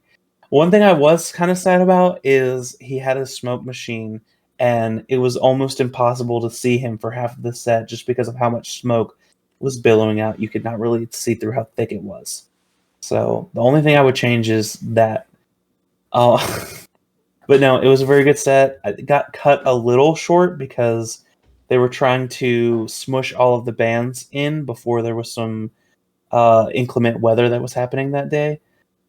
one thing I was kind of sad about is he had a smoke machine, and it was almost impossible to see him for half of the set just because of how much smoke was billowing out. You could not really see through how thick it was. So the only thing I would change is that. But no, it was a very good set. It got cut a little short because they were trying to smush all of the bands in before there was some inclement weather that was happening that day.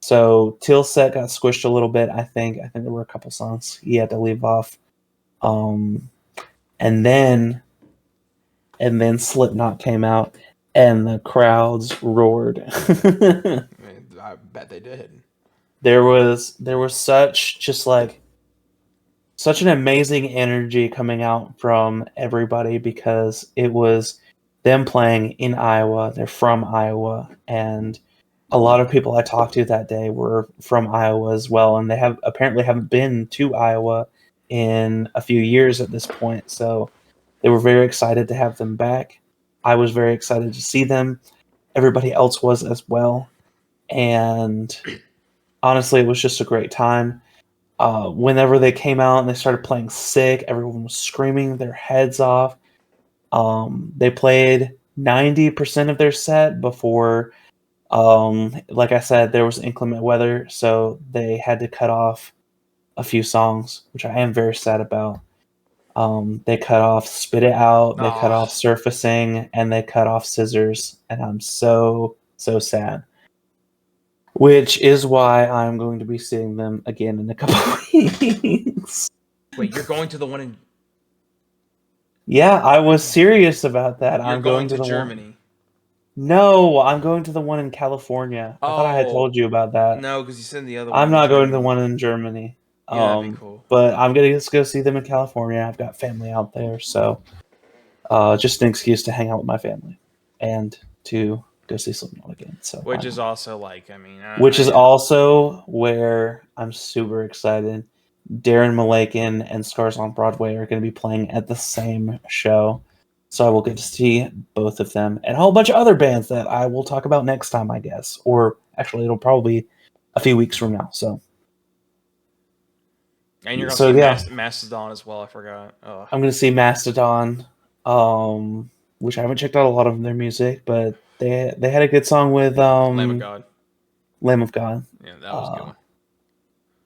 So Till's set got squished a little bit. I think there were a couple songs he had to leave off. and then Slipknot came out, and the crowds roared. I bet they did. There was such an amazing energy coming out from everybody because it was them playing in Iowa. They're from Iowa, and a lot of people I talked to that day were from Iowa as well, and they haven't been to Iowa in a few years at this point. So they were very excited to have them back. I was very excited to see them. Everybody else was as well, and honestly, it was just a great time. Whenever they came out and they started playing Sick, everyone was screaming their heads off. They played 90% of their set before, like I said, there was inclement weather, so they had to cut off a few songs, which I am very sad about. They cut off Spit It Out, they cut off Surfacing, and they cut off Scissors, and I'm so, so sad. Which is why I'm going to be seeing them again in a couple weeks. Wait, you're going to the one in... Yeah, I was serious about that. You're I'm going to the Germany. one. No, I'm going to the one in California. I thought I had told you about that. No, because you said the other one. I'm not going to the one in Germany. Yeah, that'd be cool. But I'm gonna just go see them in California. I've got family out there, so just an excuse to hang out with my family and to go see Slipknot again. So, which is also like, I mean, is also where I'm super excited. Darren Malakin and Scars on Broadway are going to be playing at the same show. So I will get to see both of them and a whole bunch of other bands that I will talk about next time, I guess. Or actually, it'll probably be a few weeks from now. So, and you're going to see Mastodon as well. I forgot. Oh. I'm going to see Mastodon, which I haven't checked out a lot of their music, but they had a good song with Lamb of God. Lamb of God. Yeah, that was a good one.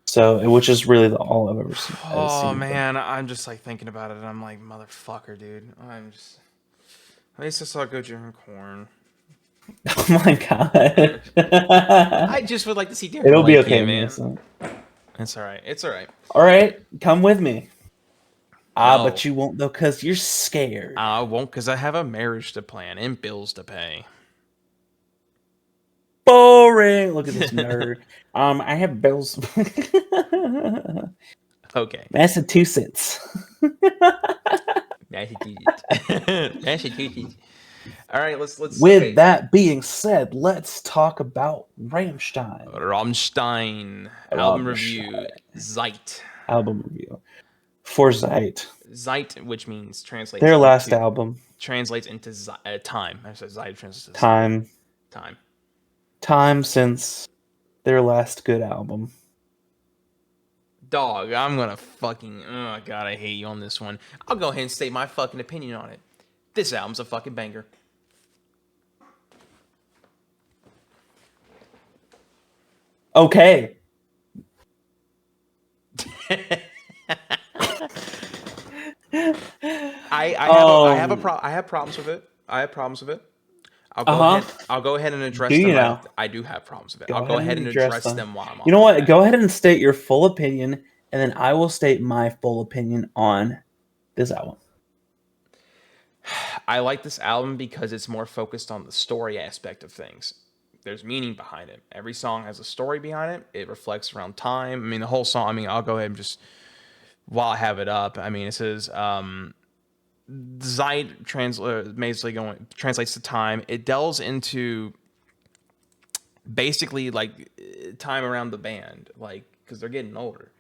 So, which is really all I've ever seen. Oh man, I'm just like thinking about it, and I'm like, motherfucker, dude. At least I saw Gojira and Korn. Oh my god! I just would like to see Darren. It'll be okay, man. It's all right. It's all right. All right, come with me. But you won't though, cause you're scared. I won't, cause I have a marriage to plan and bills to pay. Boring. Look at this nerd. I have bills. Okay. Massachusetts. Massachusetts. All right, let's. With that being said, let's talk about Rammstein. Album review. Zeit. Album review. For Zeit. Zeit, which means translates. Their last album translates into time. I said Zeit translates to time. Time since their last good album. Dog, I'm gonna fucking... Oh, God, I hate you on this one. I'll go ahead and state my fucking opinion on it. This album's a fucking banger. Okay. I have problems with it. I'll go ahead and address them. You know? I do have problems with it. I'll go ahead and address them while I'm on. You know what? Go ahead and state your full opinion, and then I will state my full opinion on this album. I like this album because it's more focused on the story aspect of things. There's meaning behind it. Every song has a story behind it. It reflects around time. I mean, the whole song, I mean, I'll go ahead and just, while I have it up, I mean, it says, Zeit translates to time. It delves into basically like time around the band, like, because they're getting older.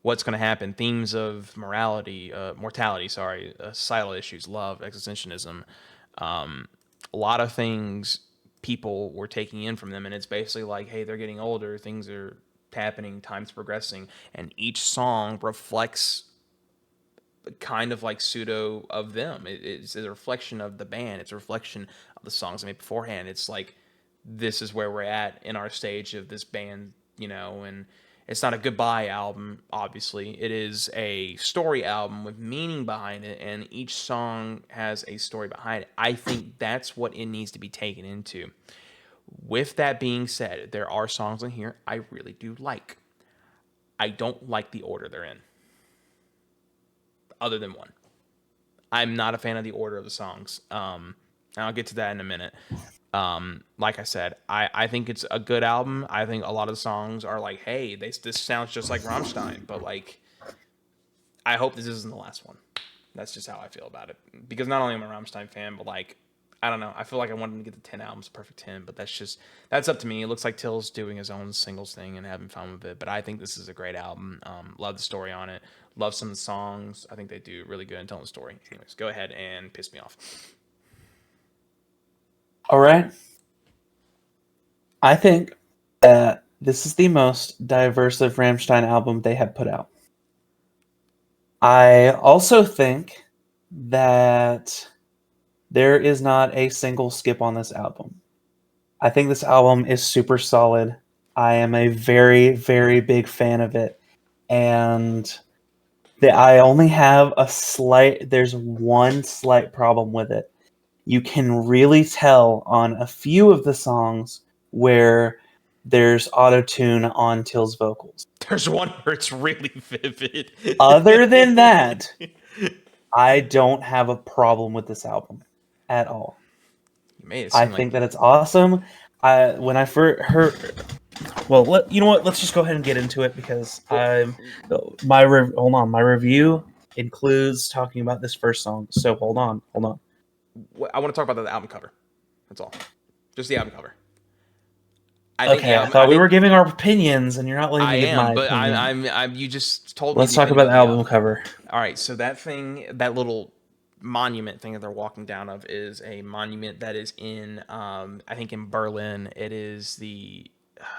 What's going to happen? Themes of mortality, societal issues, love, existentialism, a lot of things people were taking in from them, and it's basically like, hey, they're getting older, things are happening, time's progressing, and each song reflects kind of like pseudo of them. It's a reflection of the band. It's a reflection of the songs they made beforehand. It's like, this is where we're at in our stage of this band, you know, and it's not a goodbye album, obviously. It is a story album with meaning behind it, and each song has a story behind it. I think that's what it needs to be taken into. With that being said, there are songs in here I really do like. I don't like the order they're in, other than one. I'm not a fan of the order of the songs. And I'll get to that in a minute. Like I said, I think it's a good album. I think a lot of the songs are like, hey, this sounds just like Rammstein, but like, I hope this isn't the last one. That's just how I feel about it. Because not only am I a Rammstein fan, but like, I don't know. I feel like I wanted him to get the 10 albums, perfect 10, but that's up to me. It looks like Till's doing his own singles thing and having fun with it. But I think this is a great album. Love the story on it. Love some of the songs. I think they do really good in telling the story. Anyways, go ahead and piss me off. All right. I think that this is the most diverse of Rammstein album they have put out. I also think that there is not a single skip on this album. I think this album is super solid. I am a very, very big fan of it. And I only have there's one slight problem with it. You can really tell on a few of the songs where there's auto-tune on Till's vocals. There's one where it's really vivid. Other than that, I don't have a problem with this album at all. You made it I seem think like that it's awesome. When I first heard, well, you know what? Let's just go ahead and get into it because my review includes talking about this first song. So hold on. I want to talk about the album cover. That's all. Just the album cover. I thought we were giving our opinions, and you're not letting me give my but opinion. I'm. You just told me. Let's talk about the album cover. All right, so that little monument thing that they're walking down of is a monument that is in, I think in Berlin. It is the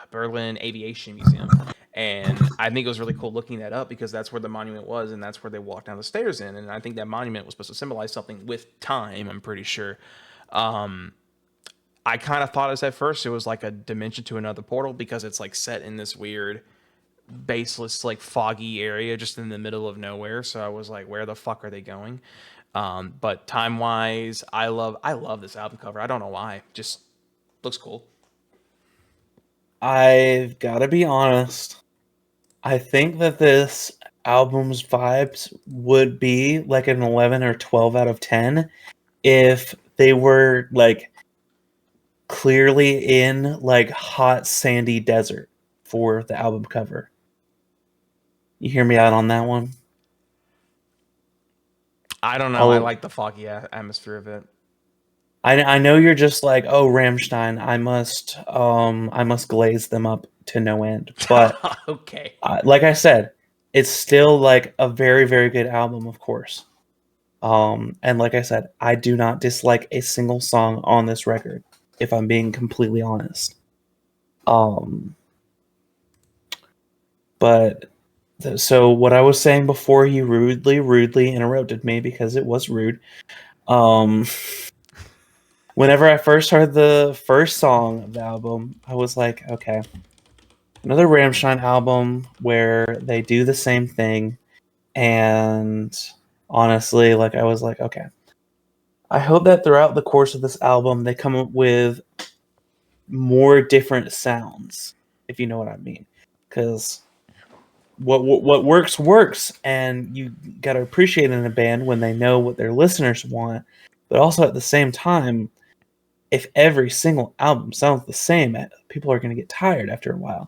Berlin Aviation Museum, and I think it was really cool looking that up because that's where the monument was, and that's where they walked down the stairs in, and I think that monument was supposed to symbolize something with time. I'm pretty sure. I kind of thought at first it was like a dimension to another portal because it's like set in this weird baseless, like foggy area just in the middle of nowhere. So I was like, where the fuck are they going? But time wise, I love this album cover. I don't know why. Just looks cool. I've got to be honest. I think that this album's vibes would be like an 11 or 12 out of 10 if they were like clearly in like hot sandy desert for the album cover. You hear me out on that one? I don't know. I like the foggy atmosphere of it. I know you're just like, oh, Rammstein, I must glaze them up to no end. But okay. Like I said, it's still like a very, very good album, of course. And like I said, I do not dislike a single song on this record, if I'm being completely honest. But so what I was saying before you rudely interrupted me because it was rude. Whenever I first heard the first song of the album, I was like, okay, another Rammstein album where they do the same thing. And honestly, like I was like, okay, I hope that throughout the course of this album, they come up with more different sounds, if you know what I mean. Because what works, and you got to appreciate in a band when they know what their listeners want. But also at the same time, if every single album sounds the same, people are going to get tired after a while.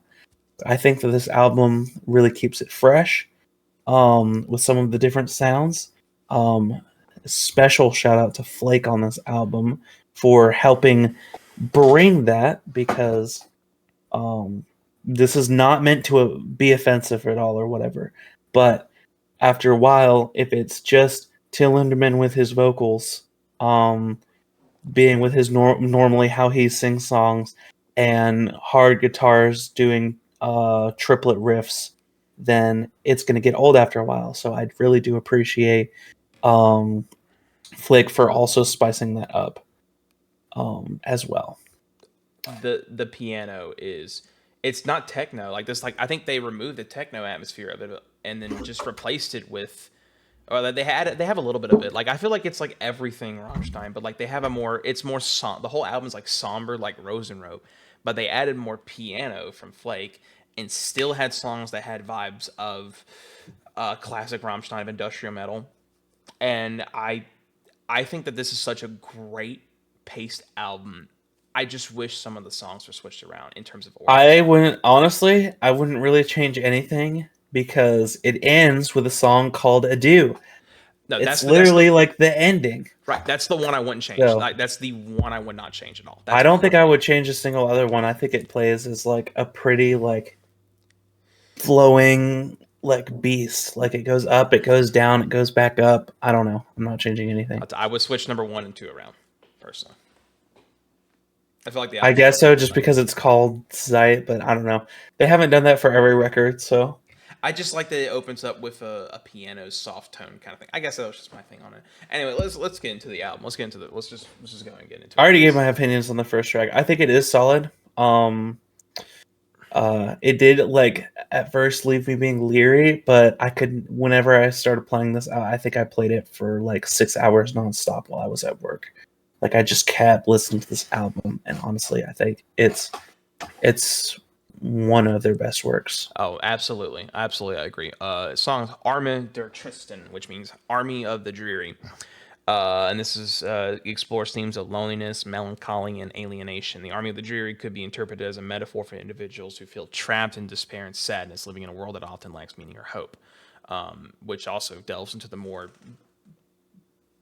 I think that this album really keeps it fresh with some of the different sounds. Special shout out to Flake on this album for helping bring that because this is not meant to be offensive at all or whatever. But after a while, if it's just Till Lindemann with his vocals, being with his normally how he sings songs, and hard guitars doing triplet riffs, then it's going to get old after a while. So I really do appreciate Flick for also spicing that up as well. The piano it's not techno like this. Like I think they removed the techno atmosphere of it and then just replaced it with, or they have a little bit of it. Like I feel like it's like everything Rammstein, but like they have it's more the whole album's like somber like Rosenrope, but they added more piano from Flake and still had songs that had vibes of classic Rammstein of industrial metal. And I I think that this is such a great paced album. I just wish some of the songs were switched around in terms of order. I wouldn't really change anything because it ends with a song called Adieu. No, It's literally like the ending. Right, that's the one I wouldn't change. So, That's the one I would not change at all. I don't think I would change a single other one. I think it plays as like a pretty like flowing like beast. Like it goes up, it goes down, it goes back up. I don't know. I'm not changing anything. I would switch number 1 and 2 around, personally. I feel like I guess so, just because it's called Zeit, but I don't know. They haven't done that for every record, so. I just like that it opens up with a piano soft tone kind of thing. I guess that was just my thing on it. Anyway, let's get into the album. Let's just go and get into it. I already gave my opinions on the first track. I think it is solid. It did like at first leave me being leery, but I could whenever I started playing this, I think I played it for like 6 hours nonstop while I was at work. Like I just kept listening to this album, and honestly, I think it's one of their best works. Oh, absolutely, I agree. Song Arme der Tristen, which means Army of the Dreary, and this is explores themes of loneliness, melancholy, and alienation. The Army of the Dreary could be interpreted as a metaphor for individuals who feel trapped in despair and sadness, living in a world that often lacks meaning or hope, which also delves into the more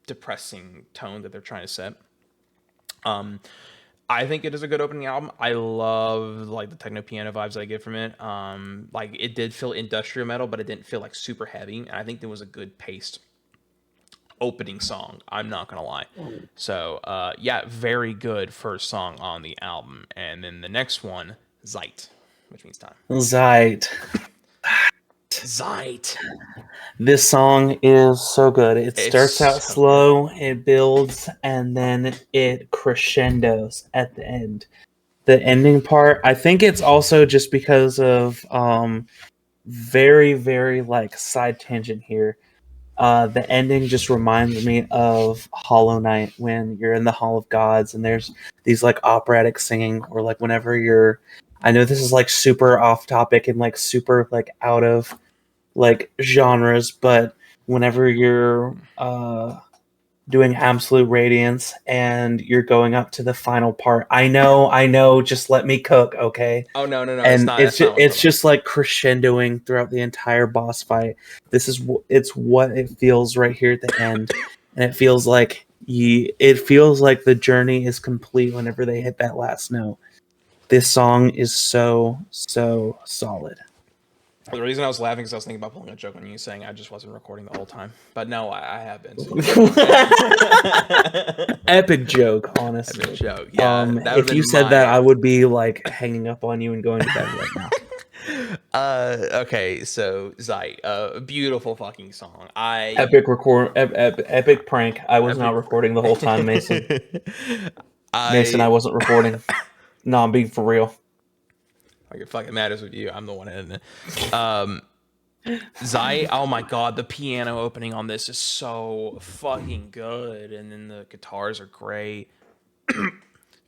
depressing tone that they're trying to set. I think it is a good opening album. I love like the techno piano vibes that I get from it. Like it did feel industrial metal, but it didn't feel like super heavy. And I think there was a good paced opening song. I'm not gonna lie. So yeah, very good first song on the album. And then the next one, Zeit, which means time. Zeit. This song is so good. It starts out slow, it builds, and then it crescendos at the end. The ending part, I think it's also just because of very, very like side tangent here. The ending just reminds me of Hollow Knight when you're in the Hall of Gods and there's these like operatic singing, or like whenever you're, I know this is like super off topic and like super like out of like genres, but whenever you're doing Absolute Radiance and you're going up to the final part, I know, just let me cook, okay? Oh no, and it's just like crescendoing throughout the entire boss fight. It's what it feels right here at the end, and it feels like the journey is complete whenever they hit that last note. This song is so solid. The reason I was laughing is I was thinking about pulling a joke on you saying I just wasn't recording the whole time. But no, I have been. Epic joke, honestly. Epic joke. Yeah. If you said that, I would be like hanging up on you and going to bed right now. Okay, so Zeit, beautiful fucking song. Epic prank. I was not recording the whole time, Mason. I wasn't recording. No, I'm being for real. Like it fucking matters with you. I'm the one in it. Zeit, oh my god, the piano opening on this is so fucking good, and then the guitars are great.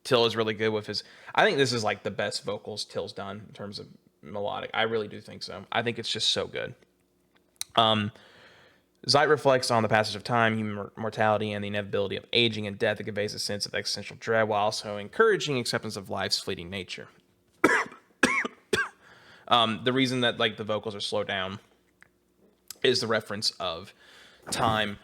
Till is really good with his. I think this is like the best vocals Till's done in terms of melodic. I really do think so. I think it's just so good. Zeit reflects on the passage of time, human mortality, and the inevitability of aging and death. It conveys a sense of existential dread while also encouraging acceptance of life's fleeting nature. The reason that like the vocals are slowed down is the reference of time.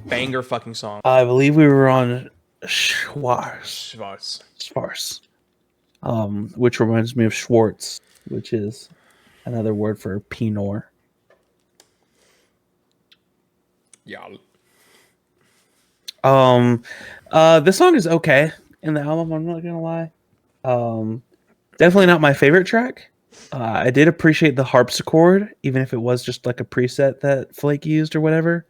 Banger fucking song. I believe we were on Schwarz, which reminds me of Schwartz, which is another word for Pinot. Yeah. This song is okay in the album. I'm not gonna lie. Definitely not my favorite track. I did appreciate the harpsichord, even if it was just like a preset that Flake used or whatever.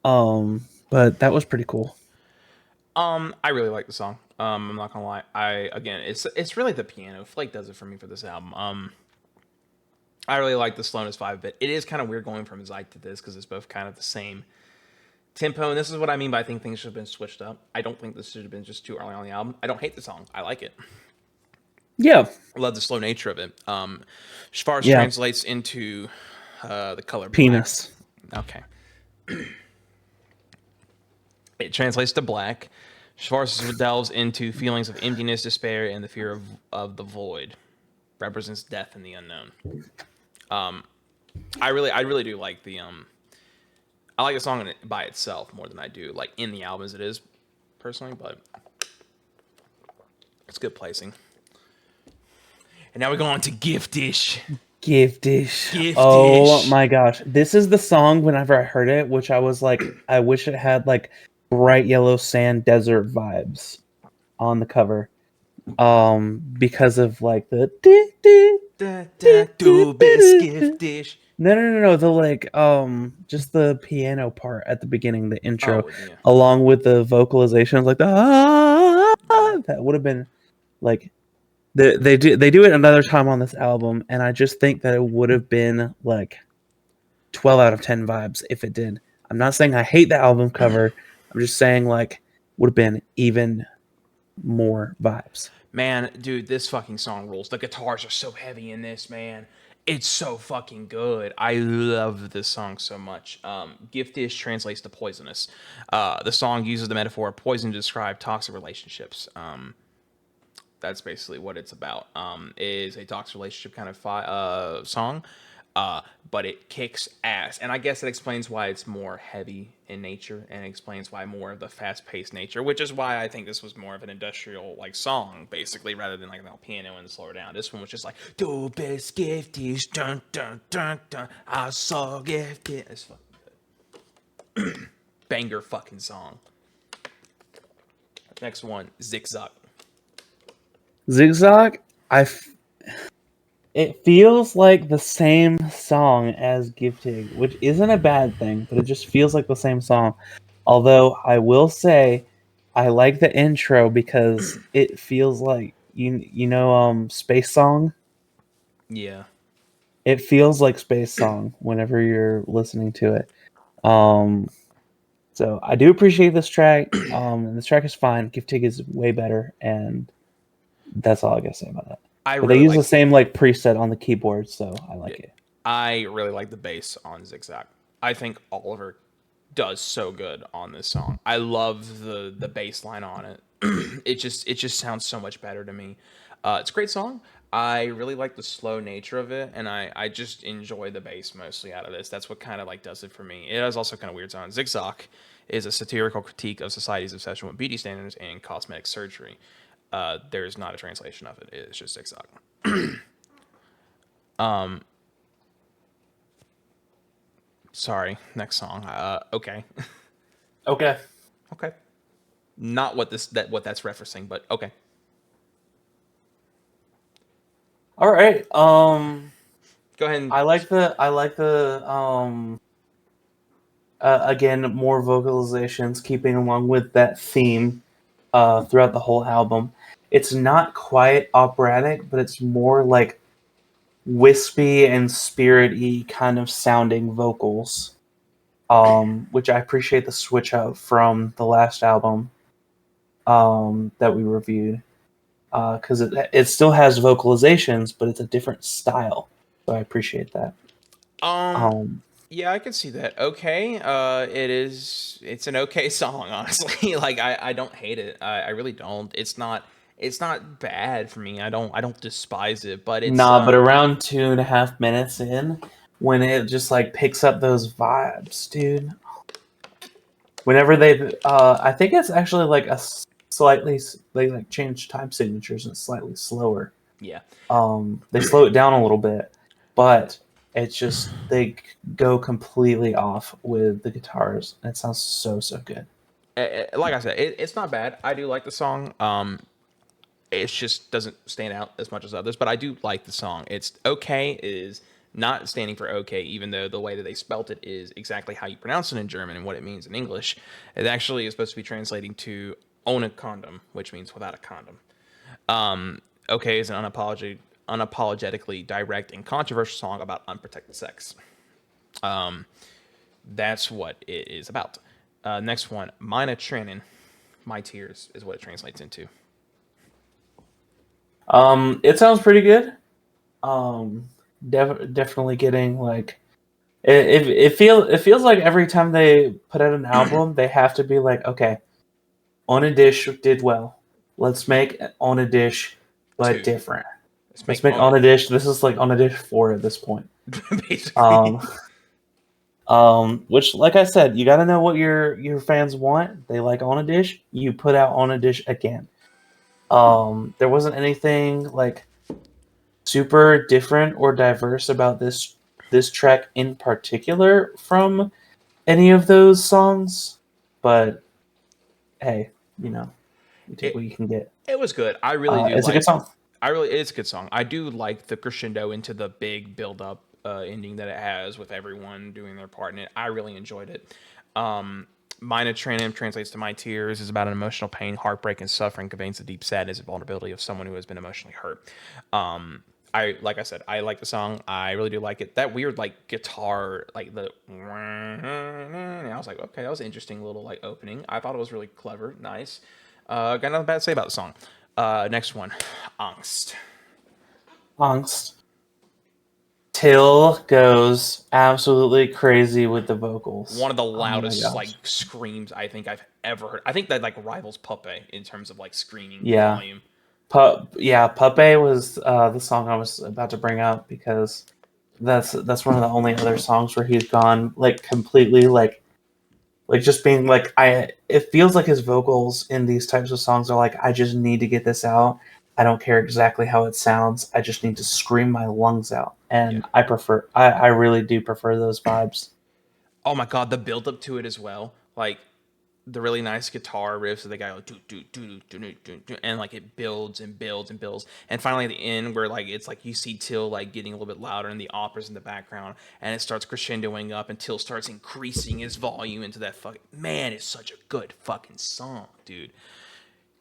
But that was pretty cool. I really like the song. I'm not gonna lie. It's really the piano. Flake does it for me for this album. I really like the slowness vibe of it. It is kind of weird going from Zeit to this because it's both kind of the same tempo, and this is what I mean by I think things should have been switched up. I don't think this should have been just too early on the album. I don't hate the song. I like it. Yeah. I love the slow nature of it. Schwarz translates into the color penis. Black. Okay. It translates to black. Schwarz delves into feelings of emptiness, despair, and the fear of the void. Represents death and the unknown. I really do like the I like the song by itself more than I do like in the album as it is personally, but it's good placing. And now we go on to Giftish. Giftish. Oh my gosh. This is the song whenever I heard it, which I was like, I wish it had like bright yellow sand desert vibes on the cover. Because of like the Giftish. No. The like just the piano part at the beginning, the intro, Yeah. along with the vocalizations like that would have been like they do it another time on this album, and I just think that it would have been like 12 out of 10 vibes if it did. I'm not saying I hate the album cover. I'm just saying like would have been even more vibes. Man, dude, this fucking song rules. The guitars are so heavy in this, man. It's so fucking good. I love this song so much. Giftish translates to poisonous. The song uses the metaphor of poison to describe toxic relationships. That's basically what it's about. Is a toxic relationship kind of song, but it kicks ass, and I guess it explains why it's more heavy in nature, and it explains why more of the fast-paced nature, which is why I think this was more of an industrial like song, basically, rather than like piano and slower down. This one was just like "Du bist giftig, dun dun dun dun, I so giftig." It's fucking good. Banger fucking song. Next one, Zigzag. Zigzag, it feels like the same song as Giftig, which isn't a bad thing, but it just feels like the same song. Although I will say, I like the intro because it feels like you know Space Song. Yeah. It feels like Space Song whenever you're listening to it. So I do appreciate this track. And this track is fine. Giftig is way better, and that's all I gotta say about that. But they use the same like preset on the keyboard, so I like it. I really like the bass on Zigzag. I think Oliver does so good on this song. I love the bass line on it. it just sounds so much better to me. It's a great song. I really like the slow nature of it, and I just enjoy the bass mostly out of this. That's what kind of like does it for me. It is also kind of weird sound. Zigzag is a satirical critique of society's obsession with beauty standards and cosmetic surgery. There's not a translation of it. It's just Zigzag. Sorry. Next song. Okay. Okay. Okay. Not what that's referencing, but okay. All right. Go ahead. I like the again more vocalizations, keeping along with that theme throughout the whole album. It's not quite operatic, but it's more like wispy and spirit-y kind of sounding vocals, which I appreciate the switch up from the last album that we reviewed, because it still has vocalizations, but it's a different style. So I appreciate that. Yeah, I can see that. Okay. It's an okay song, honestly. Like I don't hate it. I really don't. It's not bad for me. I don't despise it, but it's But around 2.5 minutes in, when it just like picks up those vibes, dude. Whenever I think it's actually like they like change time signatures and it's slightly slower. yeah. They slow it down a little bit, but it's just they go completely off with the guitars. And it sounds so good. Like I said, it's not bad. I do like the song. It just doesn't stand out as much as others, but I do like the song. It's okay. It is not standing for okay, even though the way that they spelt it is exactly how you pronounce it in German and what it means in English. It actually is supposed to be translating to ohne condom, which means without a condom. Okay is an unapologetically direct and controversial song about unprotected sex. That's what it is about. Next one, Meine Tränen, my tears, is what it translates into. It sounds pretty good. Definitely getting like It feels like every time they put out an album, they have to be like, okay, On a Dish did well. Let's make On a Dish, but Two. different. Let's Let's make make On a Dish. This is like On a Dish 4 at this point. basically. Which, like I said, you got to know what your fans want. They like On a Dish. You put out On a Dish again. There wasn't anything like super different or diverse about this track in particular from any of those songs, but hey, you take what It you can get. it was good. I really do It's a good like. song. It's a good song. I do like the crescendo into the big build up ending that it has with everyone doing their part in it. I really enjoyed it. Mina Tranum translates to My Tears is about an emotional pain, heartbreak, and suffering, conveys the deep sadness and vulnerability of someone who has been emotionally hurt. Like I said, I like the song. I really do like it. That weird like guitar, like the and I was like, okay, that was an interesting little like opening. I thought it was really clever, nice. Got nothing bad to say about the song. Next one, Angst. Angst. Till goes absolutely crazy with the vocals. One of the Oh my loudest like gosh. screams I think I've ever heard. I think that like rivals Puppe in terms of like screaming Yeah. volume. Puppe was the song I was about to bring up because that's one of the only other songs where he's gone like completely like just being like it feels like his vocals in these types of songs are like I just need to get this out. I don't care exactly how it sounds. I just need to scream my lungs out. Yeah. And I really do prefer those vibes. Oh my god, the build up to it as well. Like the really nice guitar riffs that they got, like, and like it builds and builds and builds, and finally at the end where like it's like you see Till like getting a little bit louder and the opera's in the background and it starts crescendoing up and Till starts increasing his volume into that fucking man. It's such a good fucking song, dude.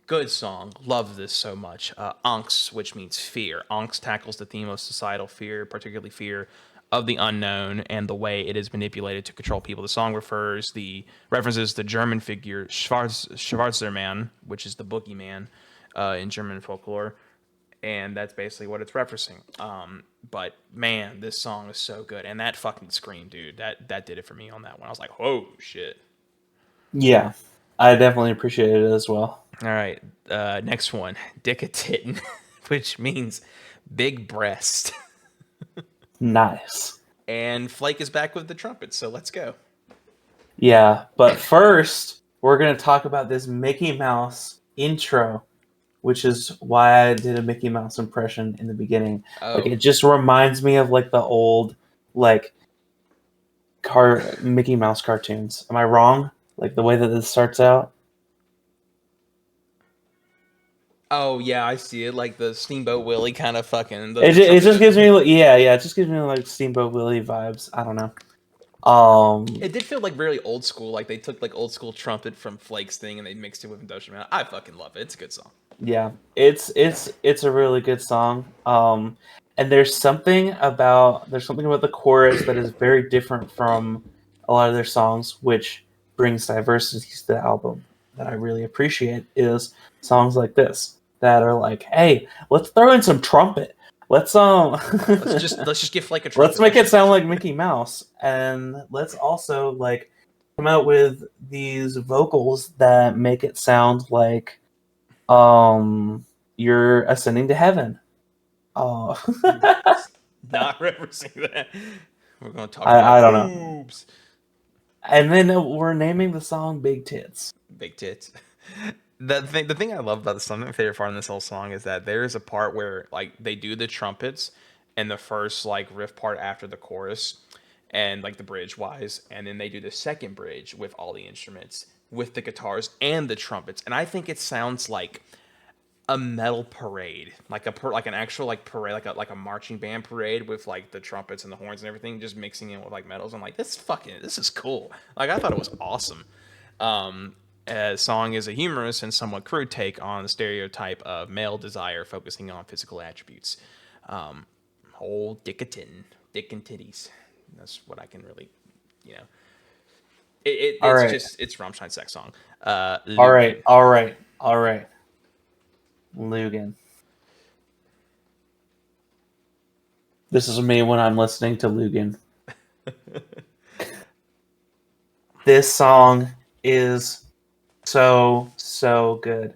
Good song. Love this so much. Angst, which means fear. Angst tackles the theme of societal fear, particularly fear of the unknown and the way it is manipulated to control people. The song references the German figure Schwarzermann, which is the boogeyman in German folklore, and that's basically what it's referencing. But man, this song is so good, and that fucking scream, dude, that did it for me on that one. I was like, whoa, shit. Yeah. I definitely appreciate it as well. All right, next one, Dickatin, which means big breast. Nice. And Flake is back with the trumpet, so let's go. Yeah, but first we're gonna talk about this Mickey Mouse intro, which is why I did a Mickey Mouse impression in the beginning. Like Oh, it just reminds me of like the old like Mickey Mouse cartoons. Am I wrong? Like the way that this starts out? oh yeah, I see it. Like the Steamboat Willie kind of fucking It just trumpet. gives me it just gives me like Steamboat Willie vibes. I don't know. It did feel like really old school. Like they took like old school trumpet from Flake's thing and they mixed it with Industrial Man. I fucking love it. It's a good song. Yeah, it's a really good song. And there's something about the chorus that is very different from a lot of their songs, which brings diversity to the album that I really appreciate. Is songs like this that are like, hey, let's throw in some trumpet. Let's Let's just give Flake a let's trumpet. make it sound like Mickey Mouse, and let's also like come out with these vocals that make it sound like you're ascending to heaven. Oh, Not referencing that. We're gonna talk I about don't know. boobs. And then we're naming the song Big Tits. Big tits. The thing I love about the song, my favorite part in this whole song is that there is a part where like they do the trumpets and the first like riff part after the chorus and like the bridge wise, and then they do the second bridge with all the instruments, with the guitars and the trumpets, and I think it sounds like a metal parade, like like an actual like parade, like a marching band parade with like the trumpets and the horns and everything, just mixing in with like metals. I'm like, this is cool. Like I thought it was awesome. Song is a humorous and somewhat crude take on the stereotype of male desire, focusing on physical attributes. Whole dick and titties. That's what I can really, you know. All It's right, just it's Rammstein sex song. all right, Lugan. all right, all right. Lugan. This is me when I'm listening to Lugan. This song is so good.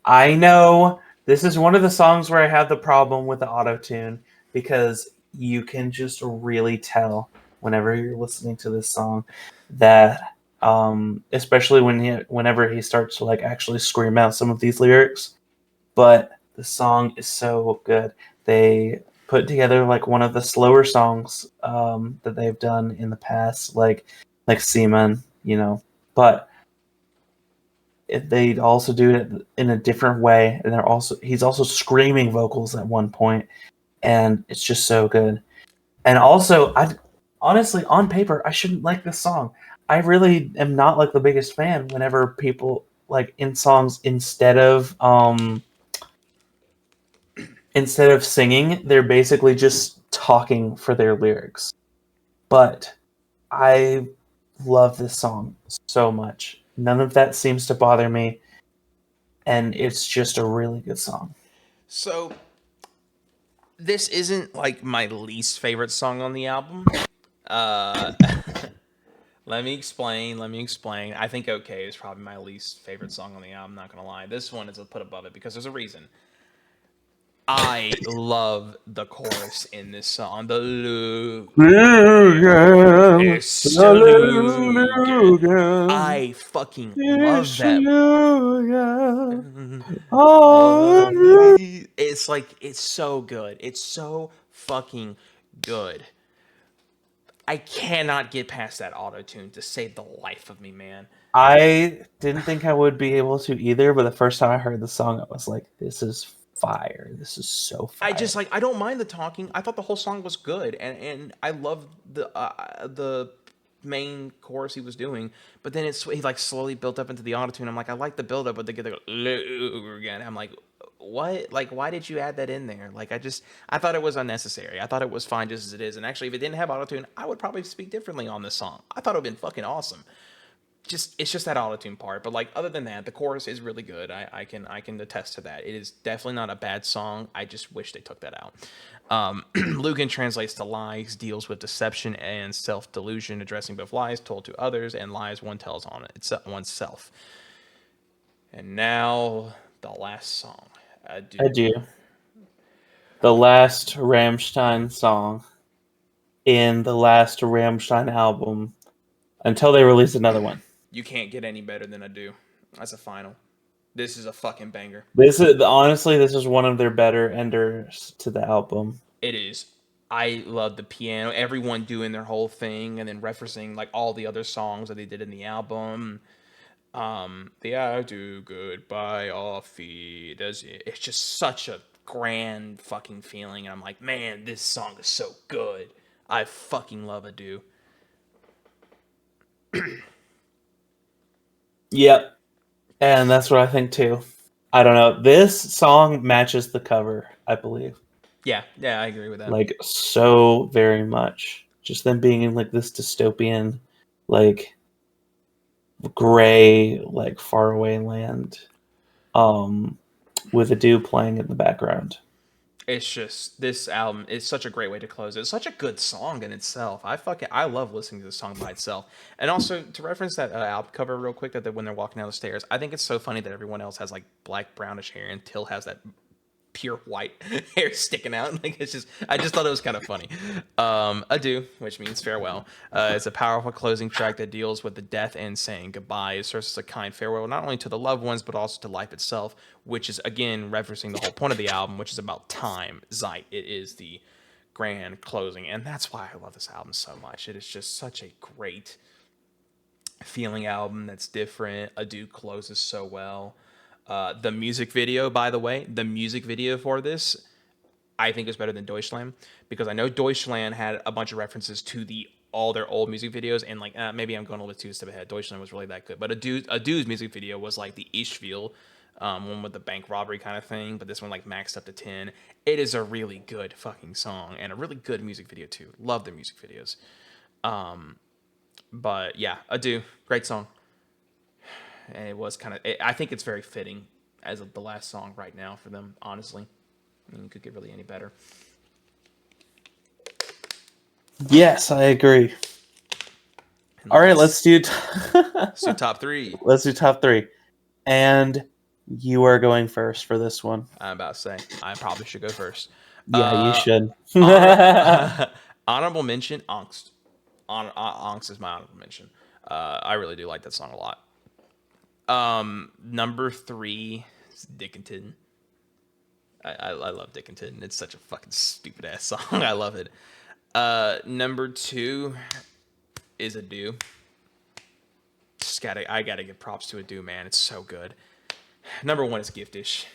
I know this is one of the songs where I have the problem with the auto tune because you can just really tell whenever you're listening to this song that especially whenever he starts to like actually scream out some of these lyrics, but the song is so good. They put together like one of the slower songs that they've done in the past, like Seaman, but they also do it in a different way, and he's also screaming vocals at one point, and it's just so good. And also, I honestly, on paper, I shouldn't like this song. I really am not like the biggest fan whenever people like in songs instead of singing, they're basically just talking for their lyrics. But I love this song so much. None of that seems to bother me, and it's just a really good song. So this isn't like my least favorite song on the album. Uh, let me explain. I think "Okay" is probably my least favorite song on the album. Not gonna lie, this one is a put above it because there's a reason. I love the chorus in this song. The Luke is so Luke. I fucking love that. It's like it's so good. It's so fucking good. I cannot get past that auto tune to save the life of me, man. I didn't think I would be able to either, but the first time I heard the song, I was like, "This is fire! This is so I fire!" just like I don't mind the talking. I thought the whole song was good, and I love the main chorus he was doing. But then he like slowly built up into the autotune. I'm like, I like the build up, but they get again. I'm like, what? Like, why did you add that in there? Like, I thought it was unnecessary. I thought it was fine just as it is. And actually, if it didn't have autotune, I would probably speak differently on this song. I thought it would have been fucking awesome. It's just that autotune part, but like other than that, the chorus is really good. I can attest to that. It is definitely not a bad song. I just wish they took that out. Lugan translates to lies, deals with deception and self delusion, addressing both lies told to others and lies one tells on oneself. And now the last song, I do. The last Rammstein song in the last Rammstein album until they release another one. You can't get any better than "Adieu." That's a final. This is a fucking banger. This is one of their better enders to the album. It is. I love the piano, everyone doing their whole thing, and then referencing like all the other songs that they did in the album. The "I Do Goodbye Off Feet," it's just such a grand fucking feeling, and I'm like, man, this song is so good. I fucking love "Adieu." Yep, and that's what I think too. I don't know. This song matches the cover, I believe. Yeah, I agree with that. Like so very much. Just them being in like this dystopian, like gray, like faraway land, with a dude playing in the background. It's just this album is such a great way to close it. It's such a good song in itself. I love listening to this song by itself. And also to reference that album cover real quick that when they're walking down the stairs, I think it's so funny that everyone else has like black brownish hair and Till has that pure white hair sticking out. Like I just thought it was kind of funny. Adieu, which means farewell. It's a powerful closing track that deals with the death and saying goodbye. It serves as a kind farewell not only to the loved ones but also to life itself, which is again referencing the whole point of the album, which is about time. Zeit. It is the grand closing, and that's why I love this album so much. It is just such a great feeling album that's different. Adieu closes so well. The music video, by the way, the music video for this, I think is better than Deutschland, because I know Deutschland had a bunch of references to all their old music videos, and like maybe I'm going a little bit too step ahead. Deutschland was really that good, but Adeu's music video was like the Ishville one with the bank robbery kind of thing, but this one like maxed up to 10. It is a really good fucking song and a really good music video too. Love their music videos. But yeah, Adieu, great song. And it was kind of, I think it's very fitting as the last song right now for them, honestly. I mean, you could get really any better. Yes, I agree. All right, let's do let's do top 3. let's do top 3. And you are going first for this one. I'm about to say I probably should go first. Yeah, you should. Honorable mention, Angst. Angst is my honorable mention. I really do like that song a lot. Number 3 is Dickinton. I love Dickinton. It's such a fucking stupid ass song. I love it. Number 2 is Ado. I gotta give props to Ado, man. It's so good. Number 1 is Giftish.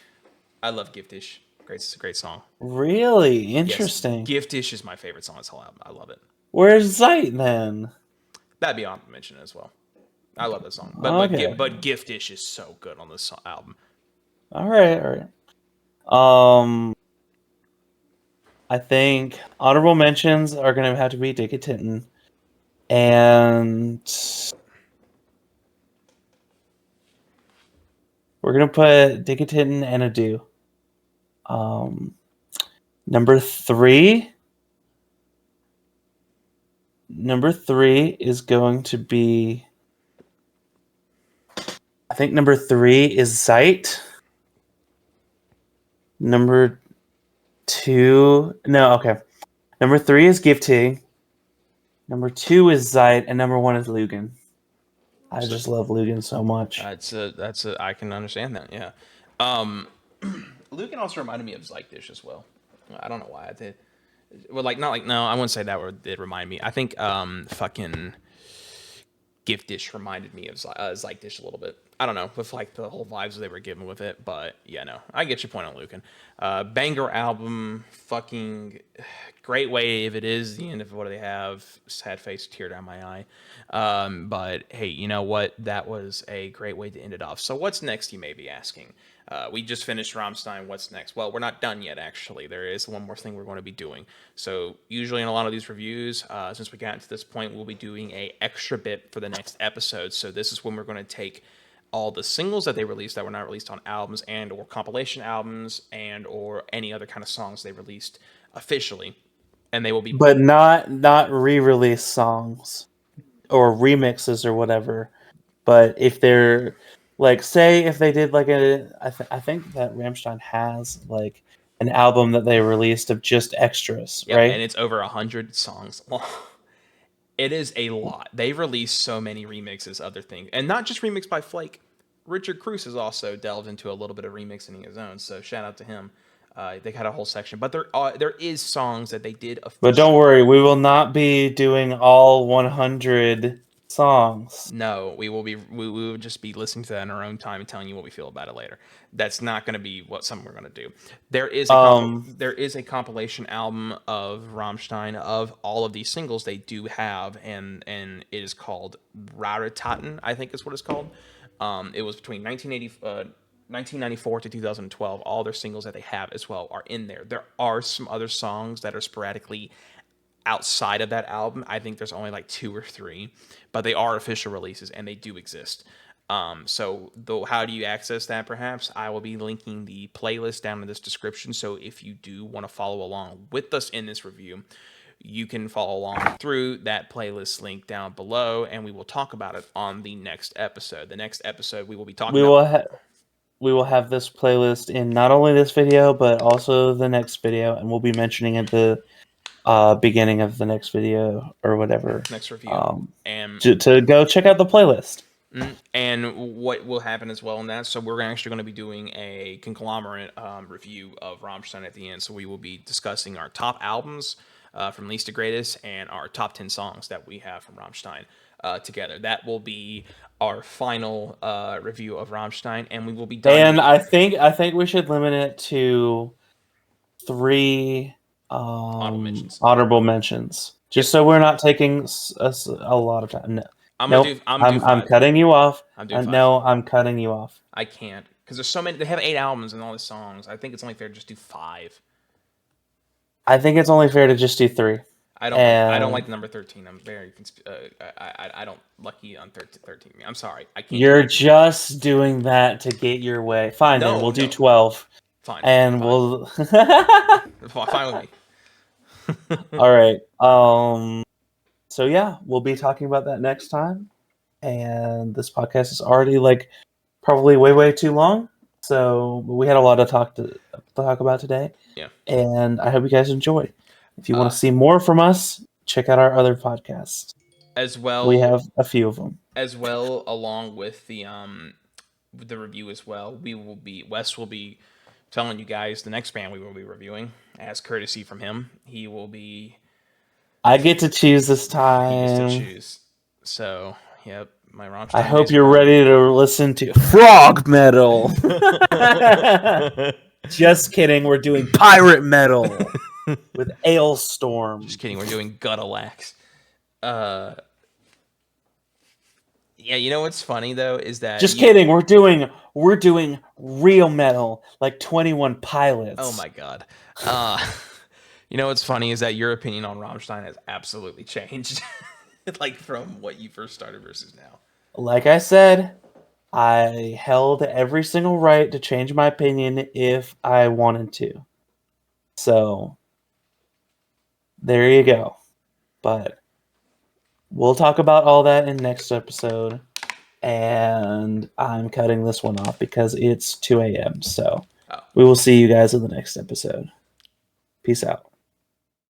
I love Giftish. It's a great song. Really interesting. Yes, Giftish is my favorite song on this whole album. I love it. Where's Zeit then? That'd be honorable mention as well. I love that song, but Giftish is so good on this album. All right. I think honorable mentions are going to have to be Dickinton, and we're going to put Dickinton and Ado. Number 3 is going to be, I think number 3 is Zeit. Number 3 is Gifting. Number 2 is Zeit, and number 1 is Lugan. I just love Lugan so much. I can understand that. Yeah. Lugan also reminded me of Zeitdish as well. I don't know why I did. Well, no, I wouldn't say that word did remind me. I think fucking Giftish reminded me of Zeitdish a little bit. I don't know, with like the whole vibes they were given with it, but yeah, no, I get your point on Lucan. Banger album, fucking great wave. It is the end of what they have. Sad face, tear down my eye. But hey, you know what? That was a great way to end it off. So what's next, you may be asking? We just finished Rammstein. What's next? Well, we're not done yet, actually. There is one more thing we're going to be doing. So usually in a lot of these reviews, since we got to this point, we'll be doing a extra bit for the next episode. So this is when we're going to take all the singles that they released that were not released on albums and or compilation albums and or any other kind of songs they released officially. And they will be... But not re-release songs or remixes or whatever. But if they're... Like, say if they did like I think that Rammstein has like an album that they released of just extras, right? And it's over 100 songs long. It is a lot. They released so many remixes, other things, and not just remixed by Flake. Richard Cruz has also delved into a little bit of remixing his own, so shout out to him. They had a whole section, but there is songs that they did. But don't worry, we will not be doing all 100 songs. No, we will just be listening to that in our own time and telling you what we feel about it later. That's not going to be something we're going to do. There is a compilation album of Rammstein of all of these singles they do have, and it is called Raritaten, I think is what it's called. It was between 1994 to 2012. All their singles that they have as well are in there. There are some other songs that are sporadically outside of that album. I think there's only like 2 or 3, but they are official releases and they do exist. So though, how do you access that? Perhaps I will be linking the playlist down in this description. So if you do want to follow along with us in this review, you can follow along through that playlist link down below, and we will talk about it on the next episode. The next episode we will be talking we will have this playlist in not only this video, but also the next video, and we'll be mentioning it the beginning of the next video or whatever. Next review. And to go check out the playlist. And what will happen as well in that, so we're actually going to be doing a conglomerate review of Rammstein at the end. So we will be discussing our top albums from least to greatest and our top 10 songs that we have from Rammstein together. That will be our final review of Rammstein, and we will be done. And I think we should limit it to 3 honorable mentions, just so we're not taking us a lot of time. No. I'm cutting you off. I'm cutting you off. I can't, because there's so many. They have 8 albums and all the songs. I think it's only fair to just do 5. I think it's only fair to just do 3. I don't like the number 13. I'm very I don't lucky on 13. I'm sorry. I can't. You're just doing that to get your way. Fine, then we'll do 12. Fine. And fine. We'll fine with me. All right. So yeah, we'll be talking about that next time. And this podcast is already like probably way too long. So we had a lot to talk about today. Yeah. And I hope you guys enjoy. If you want to see more from us, check out our other podcasts. As well, We have a few of them. As well, along with the review as well. Wes will be telling you guys the next band we will be reviewing as courtesy from him. He will be. I get to choose this time. He gets to choose. So, yep, my Rammstein. I hope you're ready to listen to frog metal. Just kidding. We're doing pirate metal with Ailstorm. Just kidding. We're doing Gutalax. Yeah, you know what's funny though is that just kidding. We're doing real metal like 21 Pilots. Oh my god. You know what's funny is that your opinion on Rammstein has absolutely changed, like from what you first started versus now. Like I said, I held every single right to change my opinion if I wanted to. So there you go. But we'll talk about all that in next episode. And I'm cutting this one off because it's 2 a.m. So we will see you guys in the next episode. Peace out.